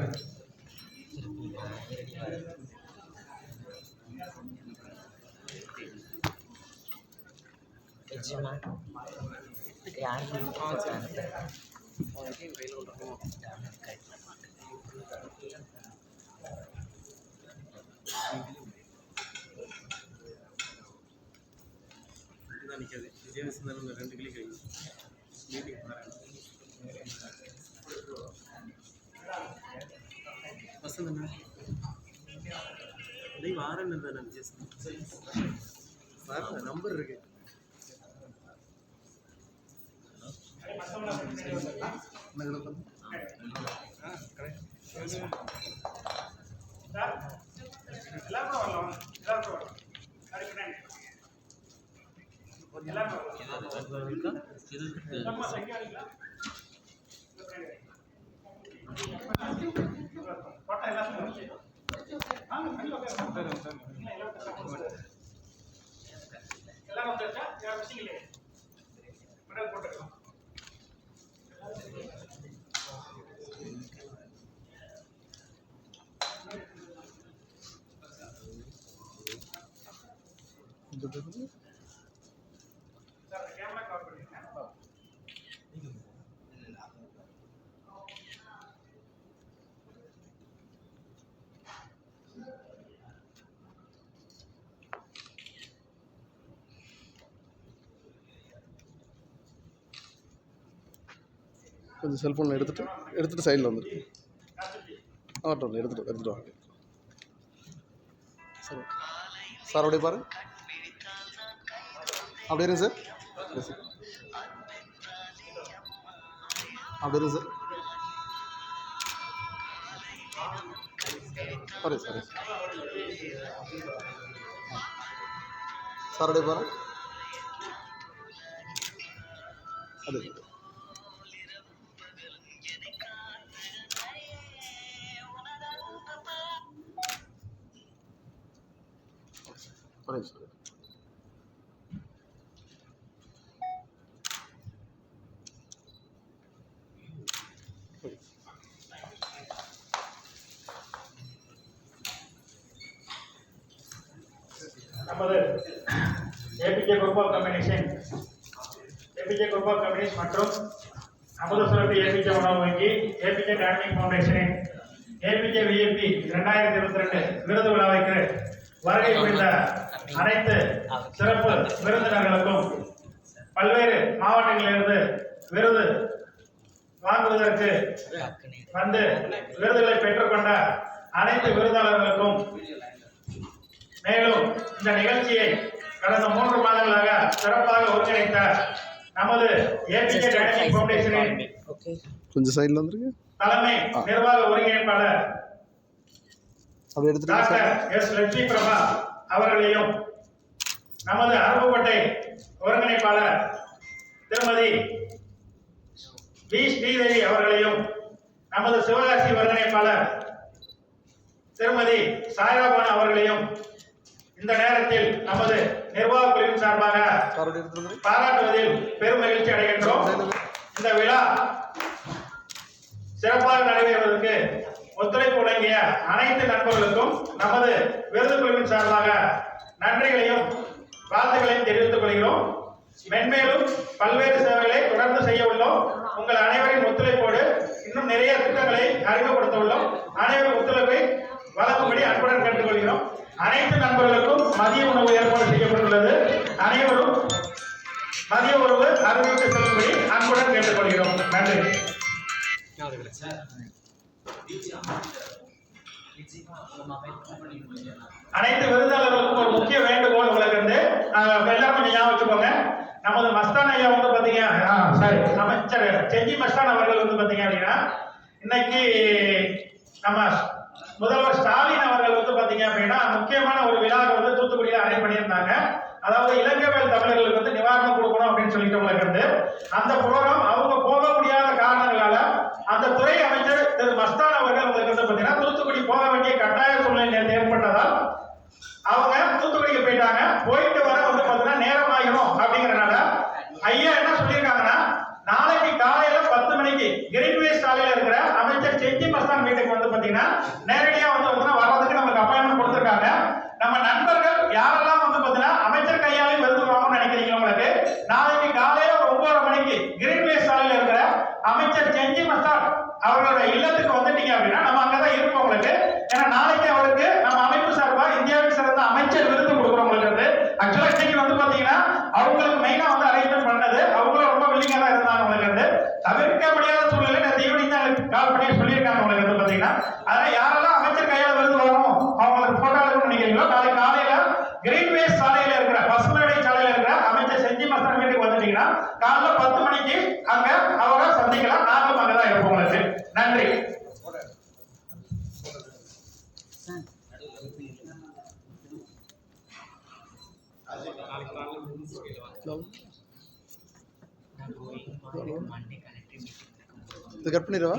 நம்பர் இருக்கு. கொஞ்சம் செல்ஃபோனில் எடுத்துட்டு சைடில் வந்துருக்கு. ஆட்டோ எடுத்துட்டு வாங்க சார். சார் அப்படியே பாருங்க, அப்படியே இருங்க சார். அப்படியே இருங்க சார். சரி சரி சார் அப்படியே பாருங்க. அது சரி. நமது ஏபிஜே குரூப் ஆஃப் கம்பெனிஸ் மற்றும் அமுதசுரபி ஏபிஜே உணவு வங்கி, ஏபிஜே டைனமிக் ஃபவுண்டேஷனின் ஏபிஜே விஐபி 2022 விருது விழாவிற்கு வருகை புரிந்த அனைத்து சிறப்பு விருந்தினர்களுக்கும் பல்வேறு மாவட்டங்களிலிருந்து விருது வாங்குவதற்கு வந்து விருதுகளை பெற்றுக்கொண்ட அனைத்து விருதாளர்களுக்கும், மேலும் இந்த நிகழ்ச்சியை கடந்த 3 மாதங்களாக சிறப்பாக ஒருங்கிணைத்த நமது ஏபிகே டைனமிக் ஃபவுண்டேஷனின் கொஞ்சம் சைடில் வந்துருங்க. தலைமை நிர்வாக ஒருங்கிணைப்பாளர் அப்படி எடுத்துட்டு டாக்டர் எஸ் லட்சுமி பிரபா அவர்களையும், நமது அருப்புக்கோட்டை ஒருங்கிணைப்பாளர் திருமதி வி ஸ்ரீதேவி அவர்களையும், நமது சிவகாசி ஒருங்கிணைப்பாளர் திருமதி சாய்ராபானு அவர்களையும் இந்த நேரத்தில் நமது நிர்வாக குழுவின் சார்பாக காரோட எடுத்துட்டு வந்துரு. பாராட்டுவதில் பெரும் மகிழ்ச்சி அடைகின்றோம். இந்த விழா சிறப்பாக நடைபெறுவதற்கு ஒத்துழைப்பு வழங்கிய அனைத்து நண்பர்களுக்கும் நமது விருது குழுவின் சார்பாக நன்றிகளையும் வாழ்த்துக்களையும் தெரிவித்துக் கொள்கிறோம். மென்மேலும் பல்வேறு சேவைகளை தொடர்ந்து செய்ய உள்ளோம். உங்கள் அனைவரின் ஒத்துழைப்போடு இன்னும் நிறைய திட்டங்களை அறிமுகப்படுத்த உள்ளோம். அனைவரும் ஒத்துழைப்பை வழங்கும்படி அன்புடன் கேட்டுக்கொள்கிறோம். அனைத்து நண்பர்களுக்கும் மதிய உணவு ஏற்பாடு செய்யப்பட்டுள்ளது. அனைவரும் மதிய உணவு அறிவித்து செல்லும்படி அன்புடன் கேட்டுக்கொள்கிறோம். நன்றி. அனைத்து விருதாளர்களுக்கும் ஒரு முக்கிய வேண்டுகோள் உங்களுக்கு இருந்து எல்லாரும் கொஞ்சம் ஞாபகம் வச்சுக்கோங்க. நமது மஸ்தான் ஐயா வந்து பாத்தீங்க, அமைச்சர் செஞ்சி மஸ்தான் அவர்கள் வந்து பாத்தீங்க அப்படின்னா இன்னைக்கு நம்ம முதல்வர் ஸ்டாலின் அவர்கள் வந்து பாத்தீங்க அப்படின்னா முக்கியமான ஒரு விழாவை வந்து தூத்துக்குடியில அரேஞ்ச் பண்ணியிருந்தாங்க. அதாவது இலங்கைவேல் தமிழர்களுக்கு வந்து நிவாரணம் கொடுக்கணும் அப்படின்னு சொல்லிட்டு உங்களுக்கு இருந்து அந்த ப்ரோக்ராம் அவங்க போக முடியாத காரணங்களால அந்த துறை அமைச்சர் திரு மஸ்தான் அவர்கள் உங்களுக்கு வந்து பாத்தீங்கன்னா தூத்துக்குடி போக வேண்டிய கட்டாய சூழ்நிலை ஏற்பட்டதால் அவங்க தூத்துக்குடிக்கு போயிட்டாங்க. போயிட்டு வர வந்து பாத்தீங்கன்னா நேரம் ஆகிரும் அப்படிங்கறனால ஐயா என்ன சொல்லியிருக்காங்கன்னா, நாளைக்கு காலையில 10 மணிக்கு கிரீன்வே சாலையில இருக்கிற அமைச்சர் செஞ்சி மஸ்தான் வீட்டுக்கு வந்து பாத்தீங்கன்னா நேரடியா வந்து வர்றதுக்கு நமக்கு அப்பாயின்மெண்ட் கொடுத்திருக்காங்க. நம்ம நண்பர்கள் யாரெல்லாம் வந்து பாத்தீங்கன்னா அமைச்சர் கையாலே விருது வாங்கணும்னு நினைக்கிறீங்க, உங்களுக்கு நாளைக்கு காலையில 9:30 மணிக்கு கிரீன்வே சாலையில இருக்கிற அமைச்சர் செஞ்சி மஸ்தான் அவர்களோட இல்லத்துக்கு வந்துட்டீங்க அப்படின்னா நம்ம அங்கதான் இருப்போம் உங்களுக்கு. ஏன்னா நாளைக்கு அவருக்கு நம்ம அமைப்பு சார்பா இந்தியாவின் சிறந்த அமைச்சர் விருது கொடுக்குறோம் உங்களுக்கு. ஆக்சுவலா இன்னைக்கு வந்து பாத்தீங்கன்னா அவங்களுக்கு மெயினா வந்து அரேஞ்ச்மெண்ட் பண்ணது அவங்களும் ரொம்ப வில்லிங்கா தான் இருந்தாங்க உங்களுக்கு. தவிர்க்க முடியாத சூழ்நிலை நான் ஈவினிங் தான் கால் பண்ணி சொல்லியிருக்காங்க உங்களுக்கு வந்து பாத்தீங்கன்னா. அதனால யாரெல்லாம் அமைச்சர் கையால விருது வரணும் அவங்களுக்கு போட்டோ எடுக்கணும்னு நினைக்கிறீங்களோ நாளைக்கு காலையில கிரீன்வே சாலையில இருக்கிற பசுமேடை சாலையில இருக்கிற அமைச்சர் செஞ்சி மஸ்தான் வீட்டுக்கு வந்துட்டீங்கன்னா காலைல 10 மணிக்கு அங்க அவரை சந்திக்கலாம். நாங்களும் அங்கதான் இருப்போம் உங்களுக்கு. நன்றி. இது கட் பண்ணிடுவா.